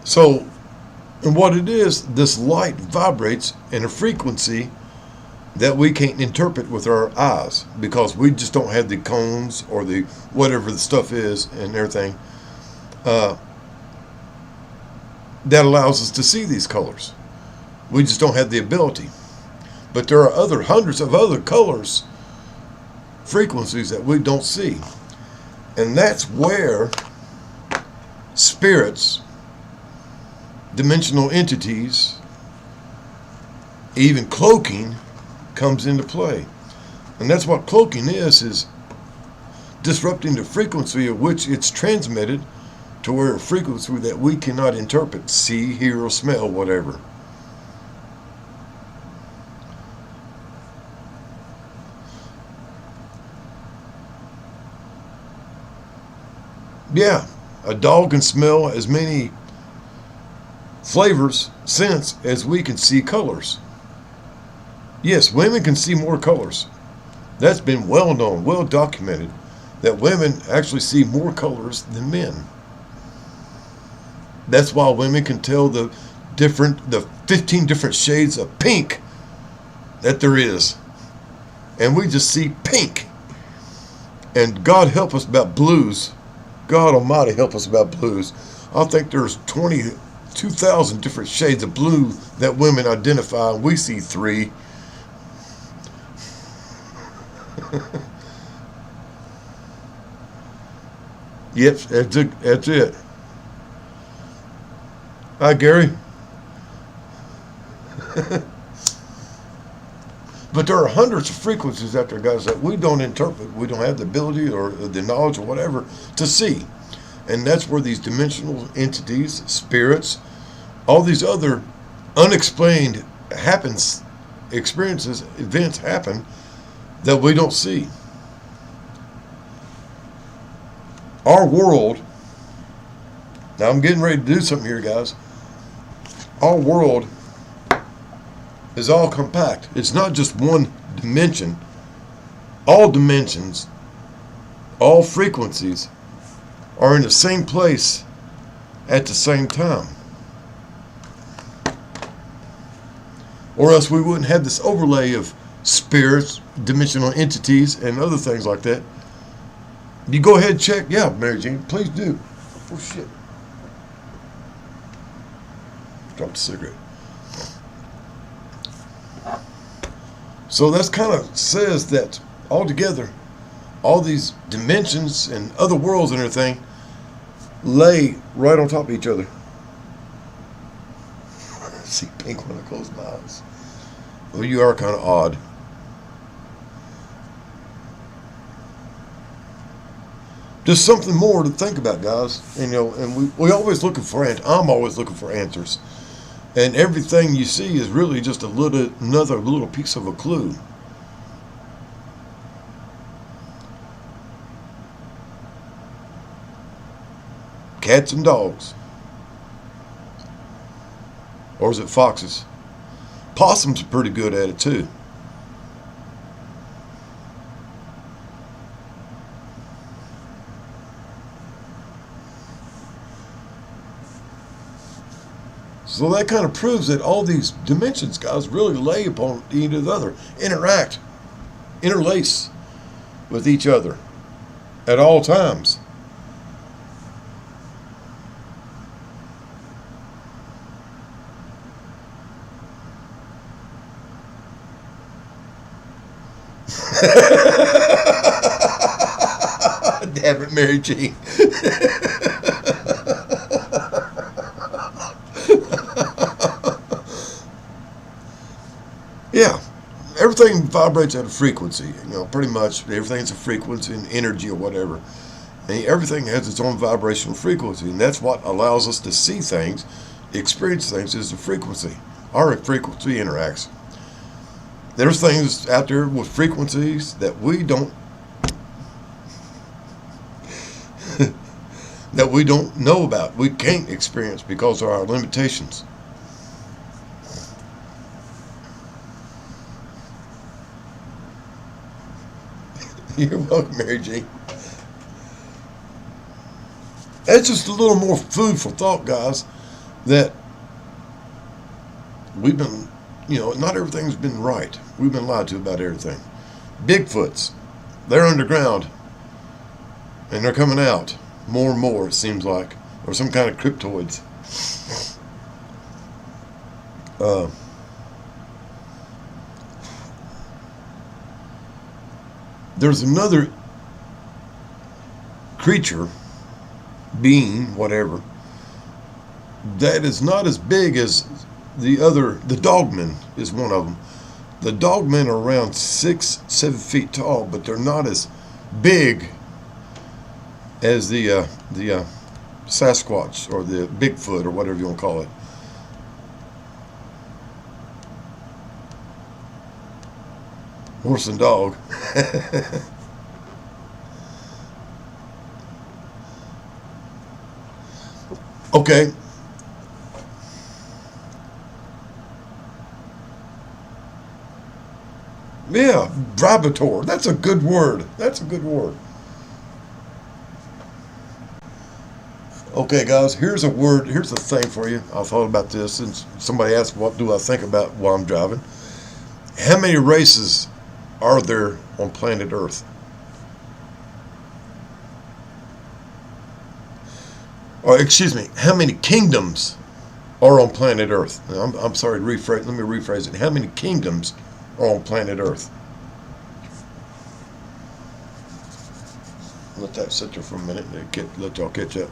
So, and what it is, this light vibrates in a frequency that we can't interpret with our eyes because we just don't have the cones or the whatever the stuff is and everything that allows us to see these colors. We just don't have the ability. But there are hundreds of other colors, frequencies that we don't see. And that's where spirits, dimensional entities, even cloaking comes into play. And that's what cloaking is disrupting the frequency of which it's transmitted to where a frequency that we cannot interpret, see, hear, or smell, whatever. Yeah, a dog can smell as many flavors, scents, as we can see colors. Yes, women can see more colors. That's been well known, well documented, that women actually see more colors than men. That's why women can tell the 15 different shades of pink that there is. And we just see pink. And God help us about blues. God Almighty help us about blues. I think there's 22,000 different shades of blue that women identify, and we see 3. Yep, that's it. Hi, Gary. But there are hundreds of frequencies out there, guys, that we don't interpret. We don't have the ability or the knowledge or whatever to see. And that's where these dimensional entities, spirits, all these other unexplained experiences, events happen that we don't see. Our world, now I'm getting ready to do something here, guys. Our world is all compact. It's not just one dimension. All dimensions, all frequencies are in the same place at the same time. Or else we wouldn't have this overlay of spirits, dimensional entities, and other things like that. You go ahead and check. Yeah, Mary Jane, please do. Oh, shit. Dropped a cigarette. So that's kind of says that altogether, all these dimensions and other worlds and everything lay right on top of each other. See pink when I close my eyes. Well, you are kind of odd. Just something more to think about, guys. And, and we always looking for I'm always looking for answers. And everything you see is really just another little piece of a clue. Cats and dogs. Or is it foxes? Possums are pretty good at it too. So that kind of proves that all these dimensions, guys, really lay upon each other, interact, interlace with each other at all times. Damn it, Mary Jean. Yeah, everything vibrates at a frequency. Pretty much everything's a frequency and energy or whatever. And everything has its own vibrational frequency, and that's what allows us to see things, experience things, is the frequency. Our frequency interacts. There's things out there with frequencies that we don't that we don't know about. We can't experience because of our limitations. You're welcome, Mary Jean. That's just a little more food for thought, guys, that we've been, not everything's been right. We've been lied to about everything. Bigfoots, they're underground, and they're coming out more and more, it seems like, or some kind of cryptoids. There's another creature, being, whatever, that is not as big as the other. The dogmen is one of them. The dogmen are around 6-7 feet tall, but they're not as big as the Sasquatch or the Bigfoot or whatever you want to call it. Horse and dog. Okay. Yeah, Bravator. That's a good word. That's a good word. Okay, guys, here's a word. Here's a thing for you. I thought about this since somebody asked, what do I think about while I'm driving? How many races are there on planet Earth? Or, excuse me, how many kingdoms are on planet Earth? I'm sorry, let me rephrase it. How many kingdoms are on planet Earth? Let that sit there for a minute and let y'all catch up.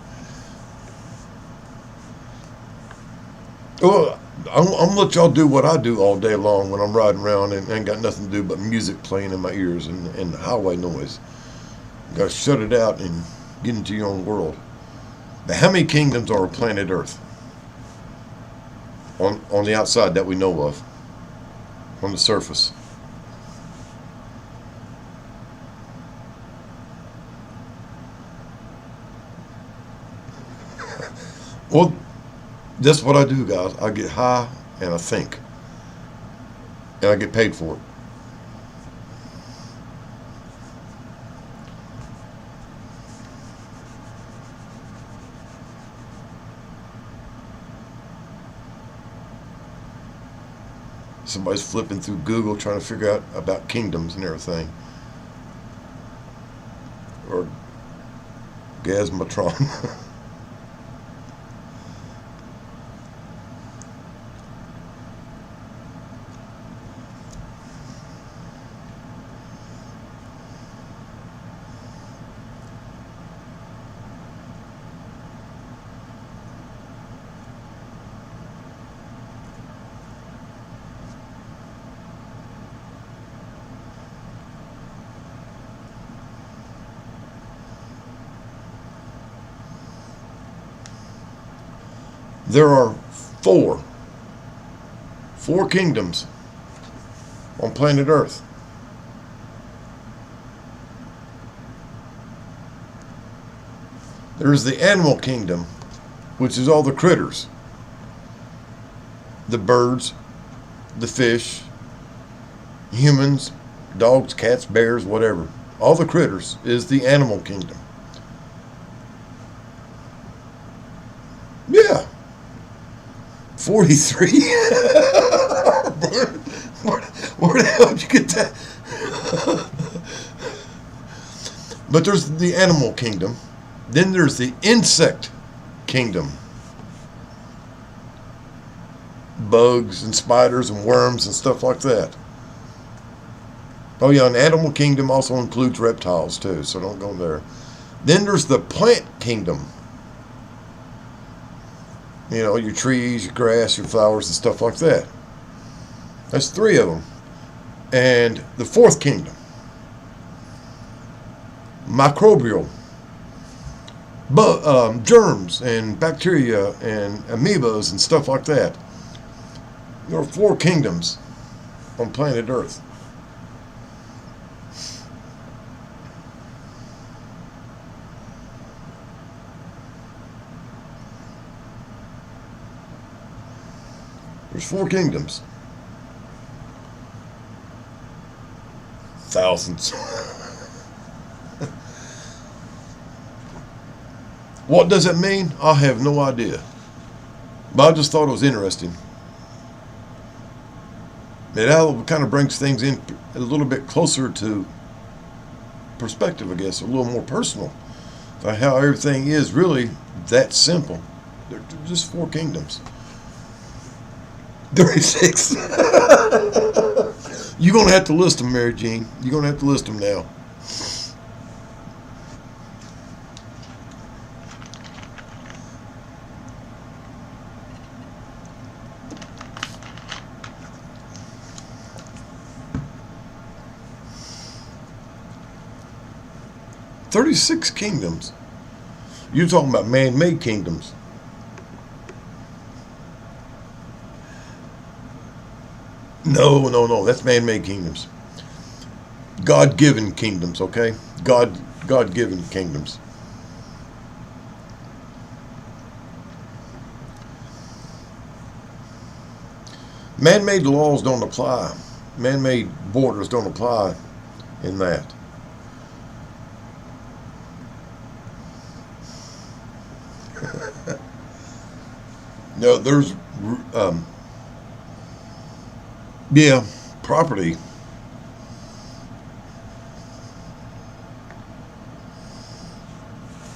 Well, I'm gonna let y'all do what I do all day long when I'm riding around and ain't got nothing to do but music playing in my ears and highway noise. You gotta shut it out and get into your own world. But how many kingdoms are on planet Earth? On the outside that we know of. On the surface. Well, that's what I do, guys. I get high and I think. And I get paid for it. Somebody's flipping through Google trying to figure out about kingdoms and everything. Or Gasmatron. There are 4 4 kingdoms on planet Earth. There's the animal kingdom, which is all the critters. The birds, the fish, humans, dogs, cats, bears, whatever. All the critters is the animal kingdom. Yeah. 43? Where the hell did you get that? But there's the animal kingdom. Then there's the insect kingdom. Bugs and spiders and worms and stuff like that. Oh yeah, an animal kingdom also includes reptiles too, so don't go there. Then there's the plant kingdom. You know, your trees, your grass, your flowers, and stuff like that. That's 3 of them. And the 4th kingdom, microbial, germs and bacteria and amoebas and stuff like that. There are 4 kingdoms on planet Earth. There's 4 kingdoms. Thousands. What does it mean? I have no idea. But I just thought it was interesting. It kind of brings things in a little bit closer to perspective, I guess, a little more personal. Like how everything is really that simple. They're just 4 kingdoms. 36. You're going to have to list them, Mary Jean. You're going to have to list them now. "36 kingdoms." You're talking about man-made kingdoms. No. That's man-made kingdoms. God-given kingdoms, okay? God-given kingdoms. Man-made laws don't apply. Man-made borders don't apply in that. No, there's property.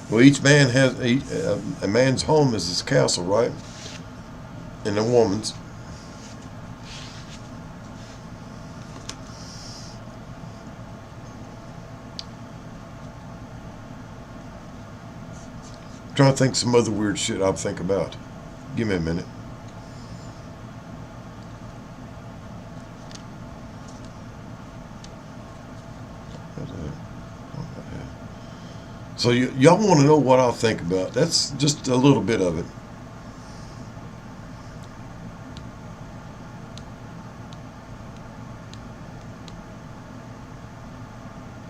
Well, each man has a man's home is his castle, right? And a woman's. Trying to think some other weird shit I'll think about. Give me a minute. So y'all want to know what I'll think about. That's just a little bit of it.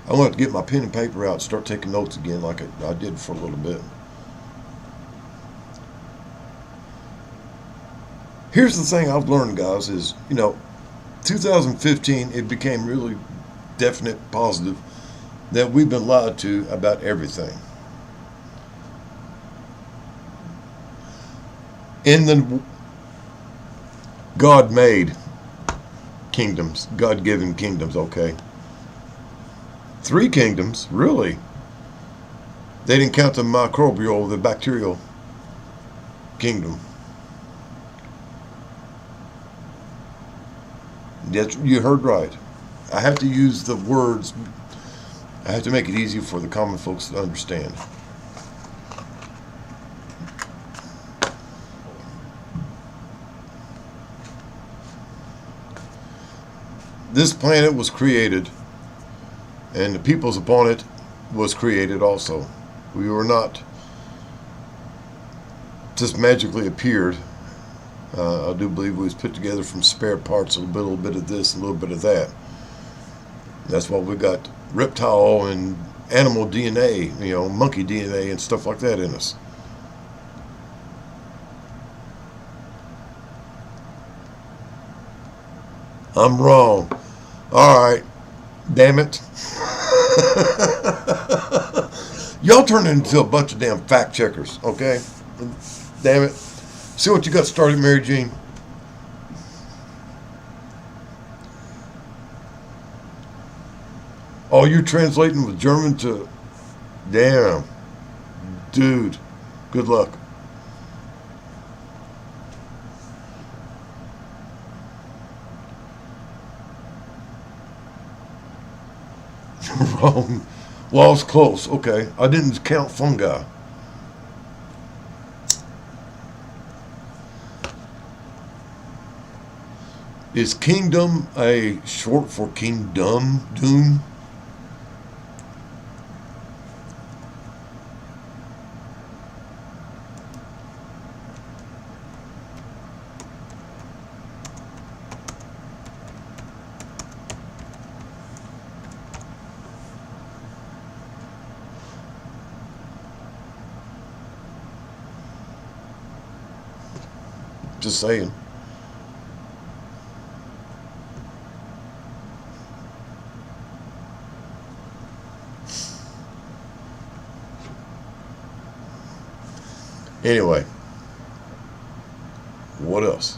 I want to get my pen and paper out and start taking notes again like I did for a little bit. Here's the thing I've learned, guys, is, 2015, it became really definite, positive, that we've been lied to about everything. In the God-made kingdoms, God-given kingdoms, okay. 3 kingdoms, really. They didn't count the microbial, the bacterial kingdom. You heard right. I have to use the words. I have to make it easy for the common folks to understand. This planet was created, and the peoples upon it was created also. We were not just magically appeared I do believe it was put together from spare parts, a little bit of this, a little bit of that. That's why we got reptile and animal DNA, monkey DNA and stuff like that in us. I'm wrong. All right. Damn it. Y'all turn into a bunch of damn fact checkers, okay? Damn it. See what you got started, Mary Jean? Oh, you're translating with German to... Damn. Dude. Good luck. Wrong. Well, I was close. Okay. I didn't count fungi. Is kingdom a short for kingdom? Doom? Just saying. Anyway, what else?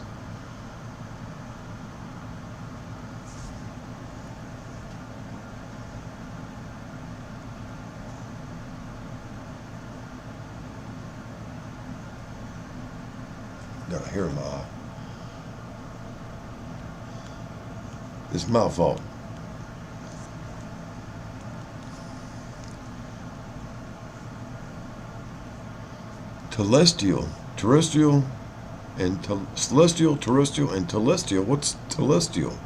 Got a hair in my eye. It's my fault. Terrestrial, and celestial, terrestrial, and telestial. What's telestial?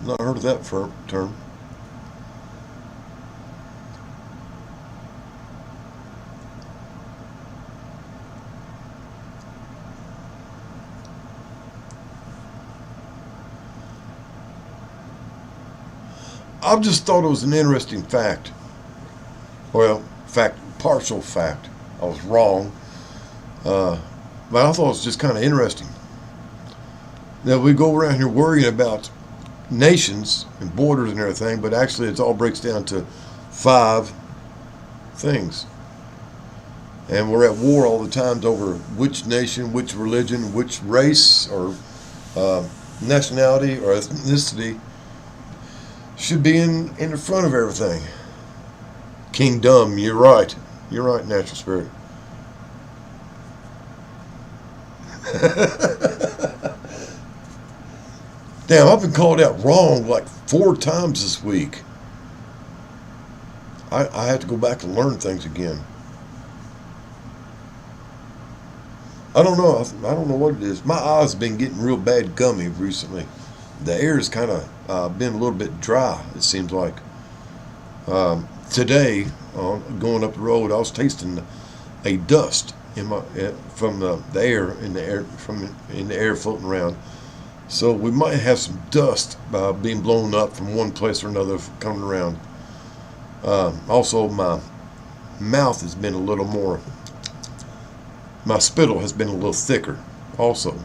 Not heard of that term. I just thought it was an interesting fact. Well, partial fact. I was wrong. But I thought it was just kind of interesting. Now, we go around here worrying about nations and borders and everything, but actually it all breaks down to 5 things. And we're at war all the time over which nation, which religion, which race or nationality or ethnicity should be in the front of everything. Kingdom, you're right. You're right, Natural Spirit. Damn, I've been called out wrong like 4 times this week. I have to go back and learn things again. I don't know. I don't know what it is. My eyes have been getting real bad gummy recently. The air has kind of been a little bit dry, it seems like. Today, going up the road, I was tasting a dust in from the air in the air floating around. So we might have some dust being blown up from one place or another coming around. Also, my mouth has been a little more. My spittle has been a little thicker. Also.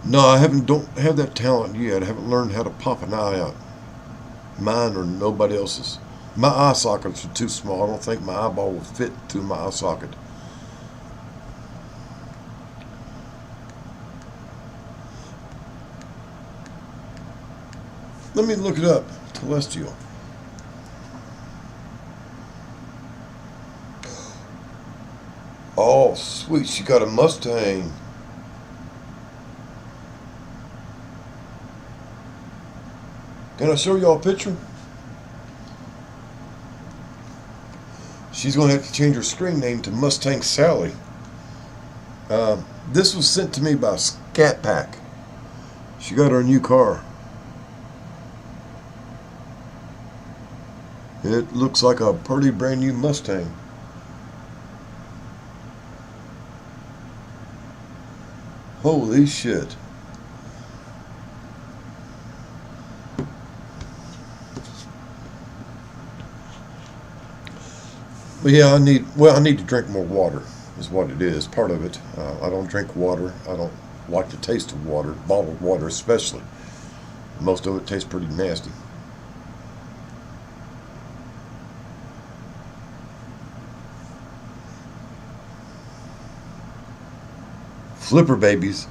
No, I don't have that talent yet. I haven't learned how to pop an eye out. Mine or nobody else's. My eye sockets are too small. I don't think my eyeball will fit through my eye socket. Let me look it up. Telestial. Oh, sweet. She got a Mustang. Can I show y'all a picture? She's going to have to change her screen name to Mustang Sally. This was sent to me by Scat Pack. She got her new car. It looks like a pretty brand new Mustang. Holy shit. But yeah, I need to drink more water, is what it is, part of it. I don't drink water. I don't like the taste of water, bottled water especially. Most of it tastes pretty nasty. Flipper babies.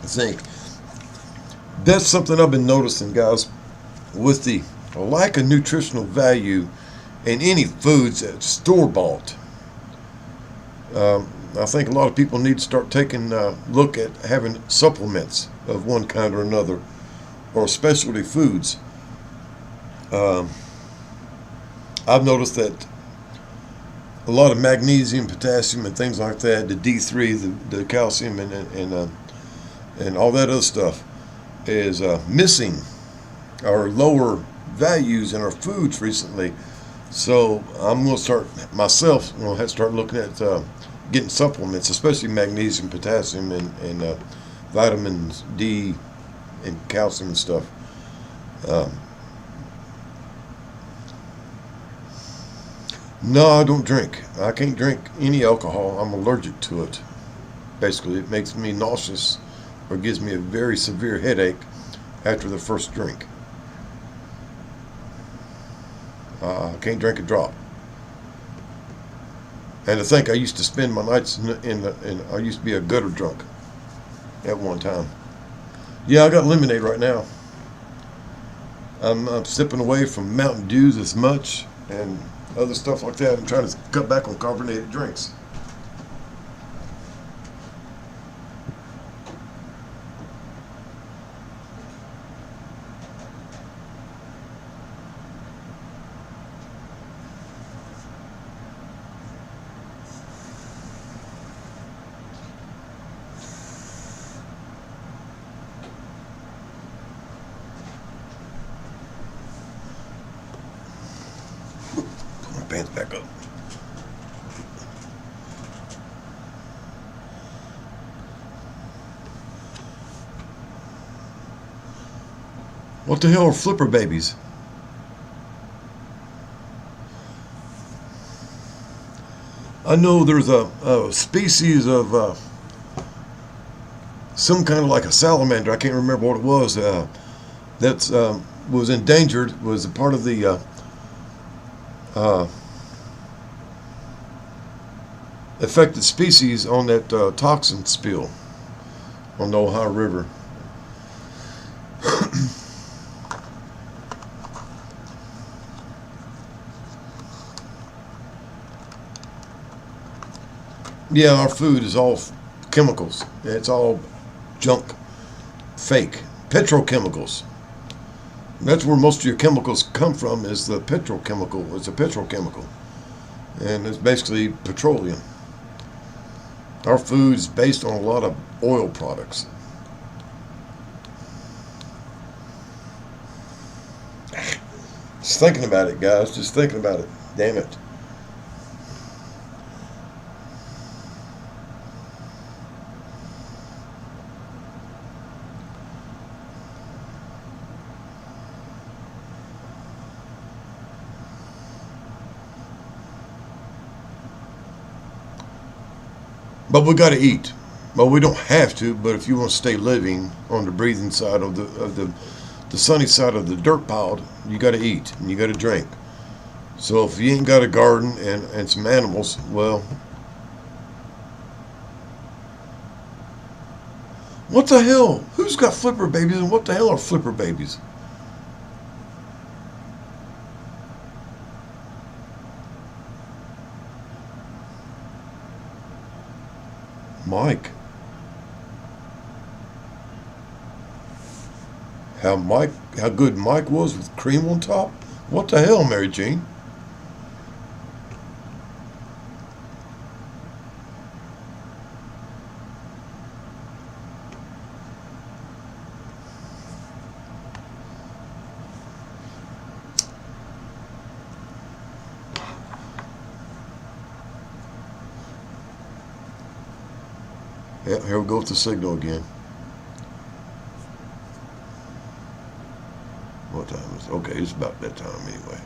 I think that's something I've been noticing, guys, with the lack of nutritional value in any foods that's store bought. I think a lot of people need to start taking a look at having supplements of one kind or another, or specialty foods. Um, I've noticed that a lot of magnesium, potassium, and things like that, the D3, the calcium, and all that other stuff is missing our lower values in our foods recently. So I'm going to start myself. I'm going to have to start looking at getting supplements, especially magnesium, potassium, and vitamins D and calcium and stuff. Um, no, I don't drink. I can't drink any alcohol. I'm allergic to it. Basically, it makes me nauseous or gives me a very severe headache after the first drink. I can't drink a drop. And to think I used to spend my nights in I used to be a gutter drunk at one time. Yeah, I got lemonade right now. I'm sipping away from Mountain Dews as much and other stuff like that. I'm trying to cut back on carbonated drinks. Put my pants back up. What the hell are flipper babies? I know there's a species of some kind of like a salamander. I can't remember what it was. That's was endangered. Was a part of the uh, affected species on that toxin spill on the Ohio River. Yeah, our food is all chemicals. It's all junk, fake petrochemicals. That's where most of your chemicals come from. Is the petrochemical? It's a petrochemical, and it's basically petroleum. Our food is based on a lot of oil products. Just thinking about it, guys. Just thinking about it. Damn it. But we got to eat. Well, we don't have to, but if you want to stay living on the breathing side of the sunny side of the dirt pile, you got to eat and you got to drink. So if you ain't got a garden and some animals, well, what the hell? Who's got flipper babies and what the hell are flipper babies? Mike. How good Mike was with cream on top? What the hell, Mary Jean? Yeah, here we go with the signal again. What time is it? Okay, it's about that time anyway.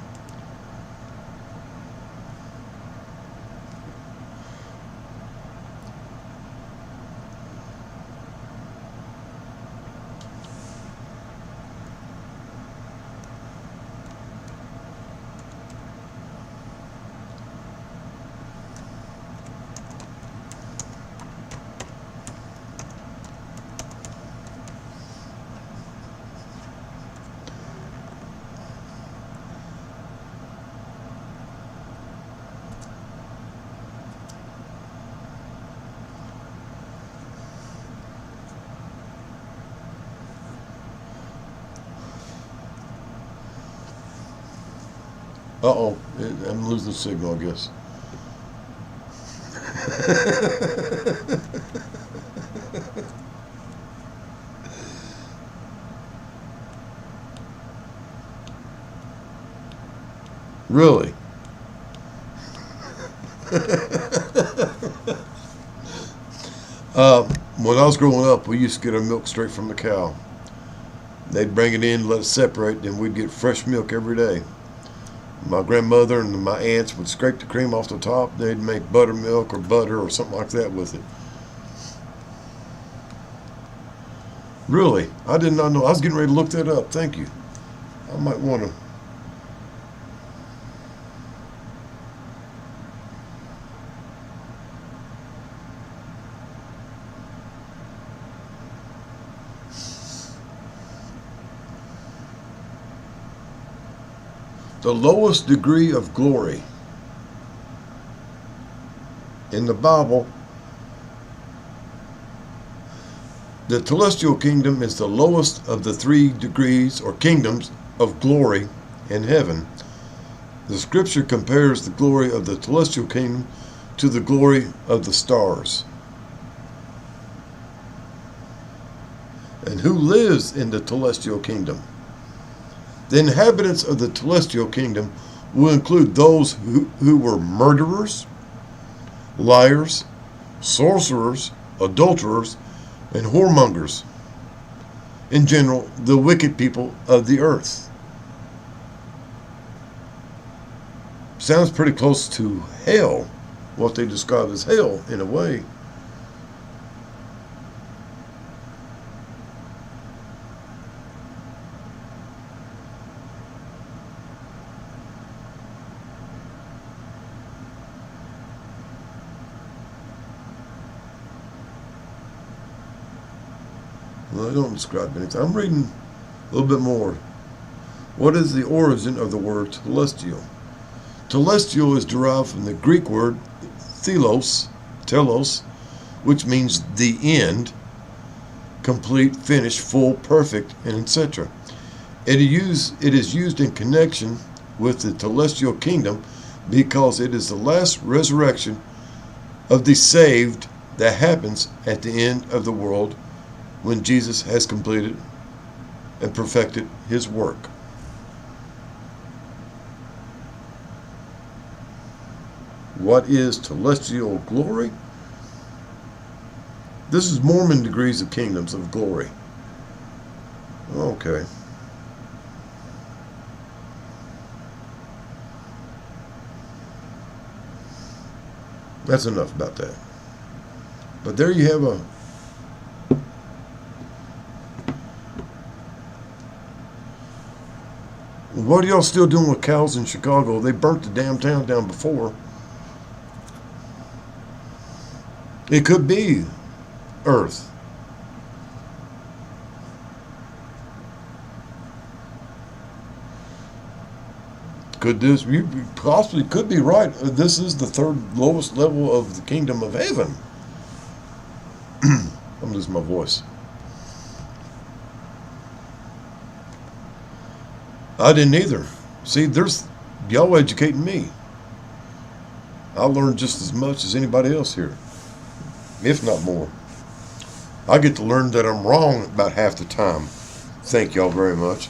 Uh-oh, I'm losing signal, I guess. Really? When I was growing up, we used to get our milk straight from the cow. They'd bring it in, let it separate, then we'd get fresh milk every day. My grandmother and my aunts would scrape the cream off the top. They'd make buttermilk or butter or something like that with it. Really? I did not know. I was getting ready to look that up. Thank you. I might want to. The lowest degree of glory in the Bible, the celestial kingdom is the lowest of the 3 degrees or kingdoms of glory in heaven. The scripture compares the glory of the celestial kingdom to the glory of the stars. And who lives in the celestial kingdom? The inhabitants of the celestial kingdom will include those who were murderers, liars, sorcerers, adulterers, and whoremongers. In general, the wicked people of the earth. Sounds pretty close to hell, what they describe as hell in a way. Well, I don't describe anything. I'm reading a little bit more. What is the origin of the word celestial? Celestial is derived from the Greek word telos, which means the end, complete, finished, full, perfect, and etc. It is used in connection with the celestial kingdom because it is the last resurrection of the saved that happens at the end of the world when Jesus has completed and perfected his work. What is celestial glory? This is Mormon degrees of kingdoms of glory. Okay. That's enough about that. But there you have a what are y'all still doing with cows in Chicago? They burnt the damn town down before. It could be Earth. Could this, you possibly could be right. This is the 3rd lowest level of the kingdom of heaven. I'm losing my voice. I didn't either. See, there's y'all educating me. I learned just as much as anybody else here, if not more. I get to learn that I'm wrong about half the time. Thank y'all very much.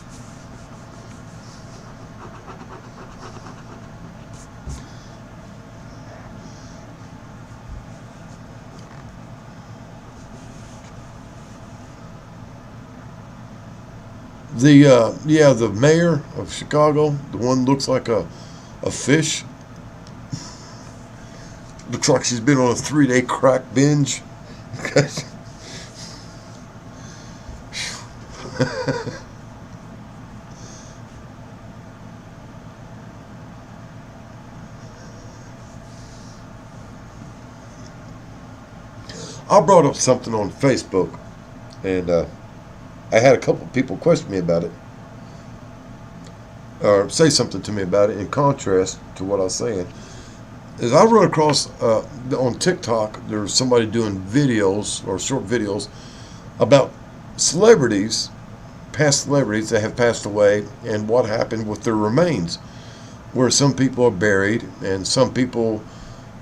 The mayor of Chicago, the one looks like a fish. Looks like she's been on a 3-day crack binge. I brought up something on Facebook, and I had a couple of people question me about it, or say something to me about it in contrast to what I was saying. As I run across on TikTok, there's somebody doing videos or short videos about celebrities, past celebrities that have passed away, and what happened with their remains, where some people are buried and some people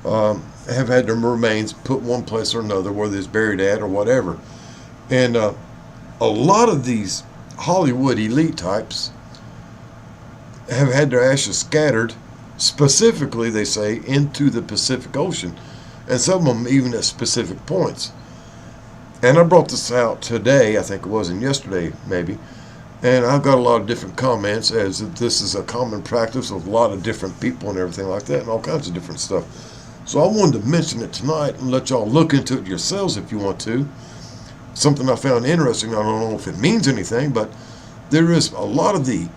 have had their remains put one place or another, where they're buried at or whatever. And a lot of these Hollywood elite types have had their ashes scattered, specifically, they say, into the Pacific Ocean, and some of them even at specific points. And I brought this out today, I think it was, and yesterday maybe, and I've got a lot of different comments as if this is a common practice of a lot of different people and everything like that, and all kinds of different stuff. So I wanted to mention it tonight and let y'all look into it yourselves if you want to. Something I found interesting. I don't know if it means anything, but there is a lot of the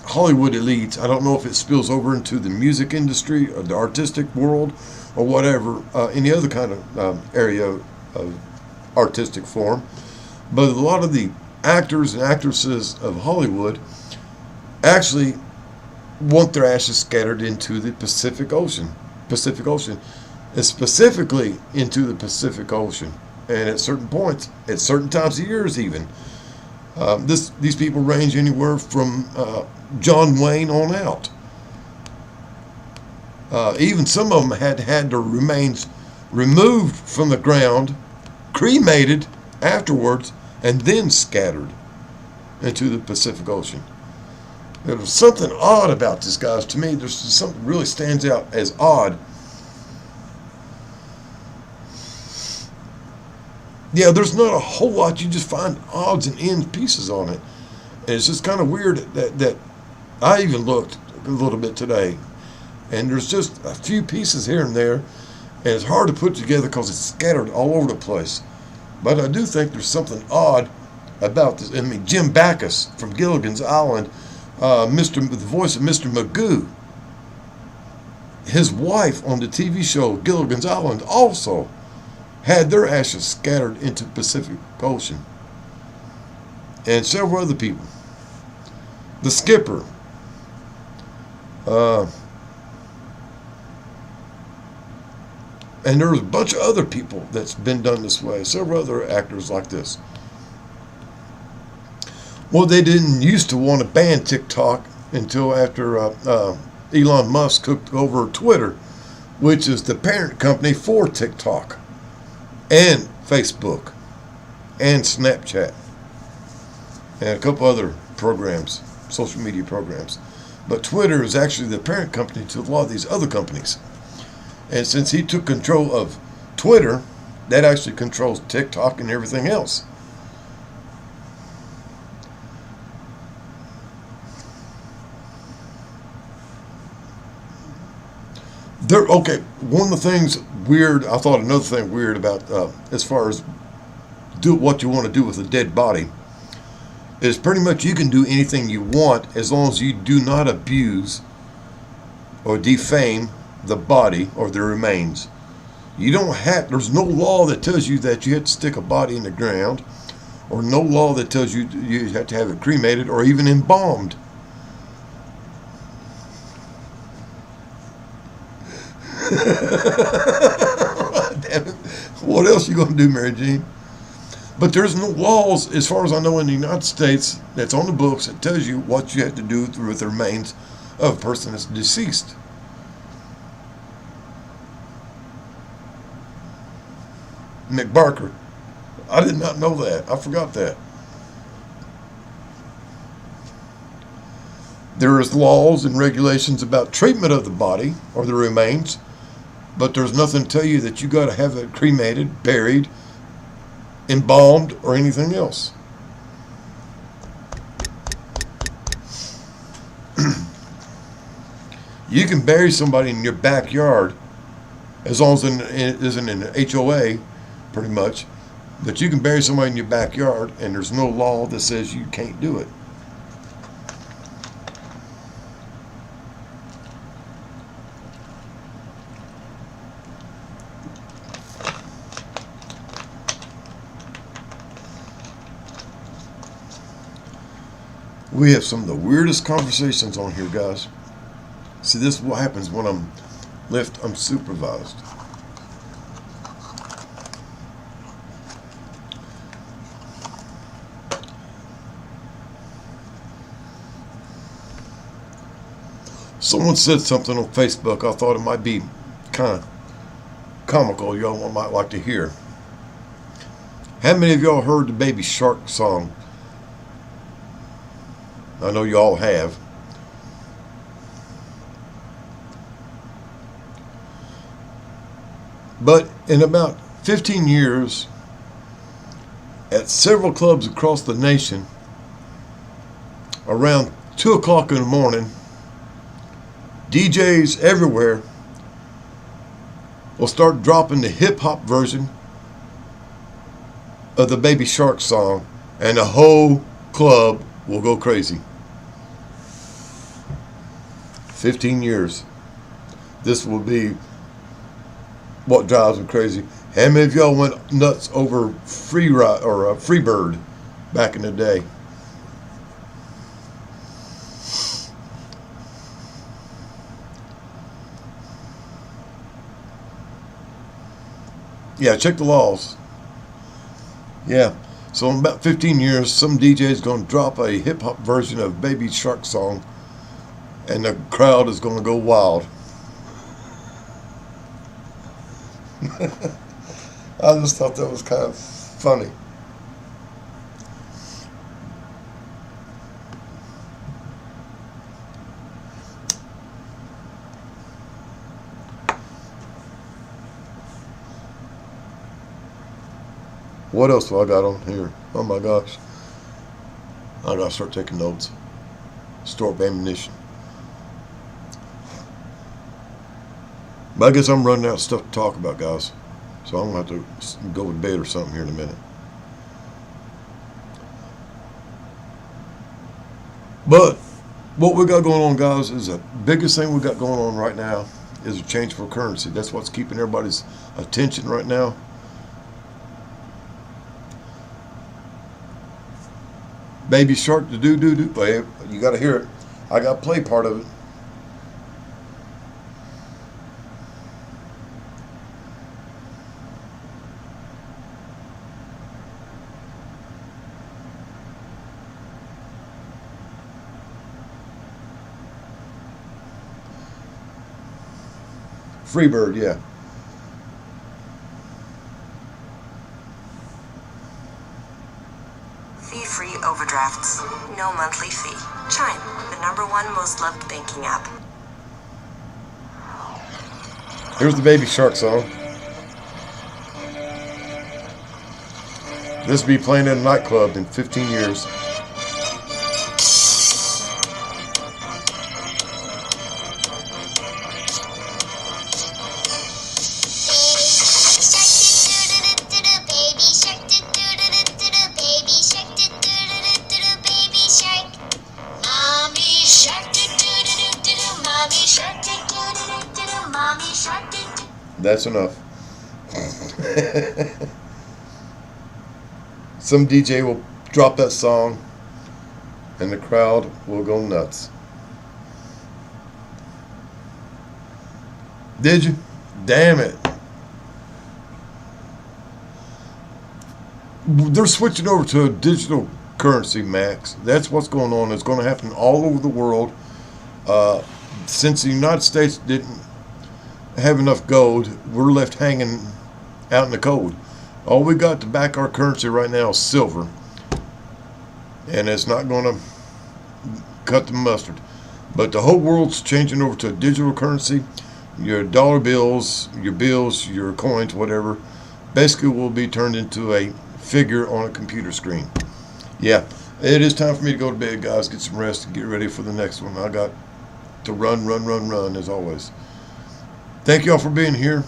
Hollywood elites. I don't know if it spills over into the music industry or the artistic world or whatever, any other kind of area of artistic form. But a lot of the actors and actresses of Hollywood actually want their ashes scattered into the Pacific Ocean, and specifically into the Pacific Ocean. And at certain points, at certain times of years even. These people range anywhere from John Wayne on out. Even some of them had their remains removed from the ground, cremated afterwards, and then scattered into the Pacific Ocean. There was something odd about this, guys. To me, there's something really stands out as odd. Yeah, there's not a whole lot. You just find odds and ends pieces on it. And it's just kind of weird that I even looked a little bit today, and there's just a few pieces here and there, and it's hard to put together because it's scattered all over the place. But I do think there's something odd about this. I mean, Jim Backus from Gilligan's Island, the voice of Mr. Magoo, his wife on the TV show Gilligan's Island also had their ashes scattered into the Pacific Ocean. And several other people. The skipper. And there's a bunch of other people that's been done this way. Several other actors like this. Well, they didn't used to want to ban TikTok until after Elon Musk took over Twitter, which is the parent company for TikTok, and Facebook, and Snapchat, and a couple other programs, social media programs. But Twitter is actually the parent company to a lot of these other companies. And since he took control of Twitter, that actually controls TikTok and everything else. Okay, one of the things weird, I thought another thing weird about as far as do what you want to do with a dead body is pretty much you can do anything you want as long as you do not abuse or defame the body or the remains. You don't have, there's no law that tells you that you have to stick a body in the ground, or no law that tells you you have to have it cremated or even embalmed. Damn it. What else are you going to do, Mary Jean? But there's no laws, as far as I know, in the United States that's on the books that tells you what you have to do with the remains of a person that's deceased. Mick Barker. I did not know that. I forgot that. There is laws and regulations about treatment of the body or the remains, but there's nothing to tell you that you got to have it cremated, buried, embalmed, or anything else. You can bury somebody in your backyard as long as it isn't in an HOA, pretty much. But you can bury somebody in your backyard, and there's no law that says you can't do it. We have some of the weirdest conversations on here, guys. See, this is what happens when I'm left unsupervised. Someone said something on Facebook I thought it might be kind of comical, y'all might like to hear. How many of y'all heard the Baby Shark song? I know you all have. But in about 15 years, at several clubs across the nation, around 2 o'clock in the morning, DJs everywhere will start dropping the hip-hop version of the Baby Shark song, and the whole club will go crazy. 15 years. This will be what drives me crazy. How many of y'all went nuts over Freebird back in the day? Yeah, check the laws. Yeah. So in about 15 years, some DJ is going to drop a hip-hop version of Baby Shark song, and the crowd is going to go wild. I just thought that was kind of funny. What else do I got on here? Oh my gosh. I gotta start taking notes. Store up ammunition. But I guess I'm running out of stuff to talk about, guys. So I'm going to have to go to bed or something here in a minute. But what we got going on, guys, is the biggest thing we got going on right now is a change for currency. That's what's keeping everybody's attention right now. Baby Shark, the do. Hey, you got to hear it. I got to play part of it. Freebird, yeah. Fee-free overdrafts. No monthly fee. Chime, the #1 most loved banking app. Here's the Baby Shark song. This will be playing in a nightclub in 15 years. That's enough. Some DJ will drop that song and the crowd will go nuts. Did you? Damn it. They're switching over to a digital currency, Max. That's what's going on. It's going to happen all over the world. Since the United States didn't have enough gold, we're left hanging out in the cold. All we got to back our currency right now is silver, and it's not going to cut the mustard. But the whole world's changing over to a digital currency. Your dollar bills, your coins, whatever, basically will be turned into a figure on a computer screen. Yeah, it is time for me to go to bed, guys. Get some rest and get ready for the next one. I got to run as always. Thank y'all for being here.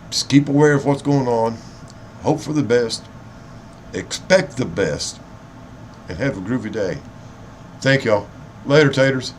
Just keep aware of what's going on. Hope for the best. Expect the best. And have a groovy day. Thank y'all. Later, taters.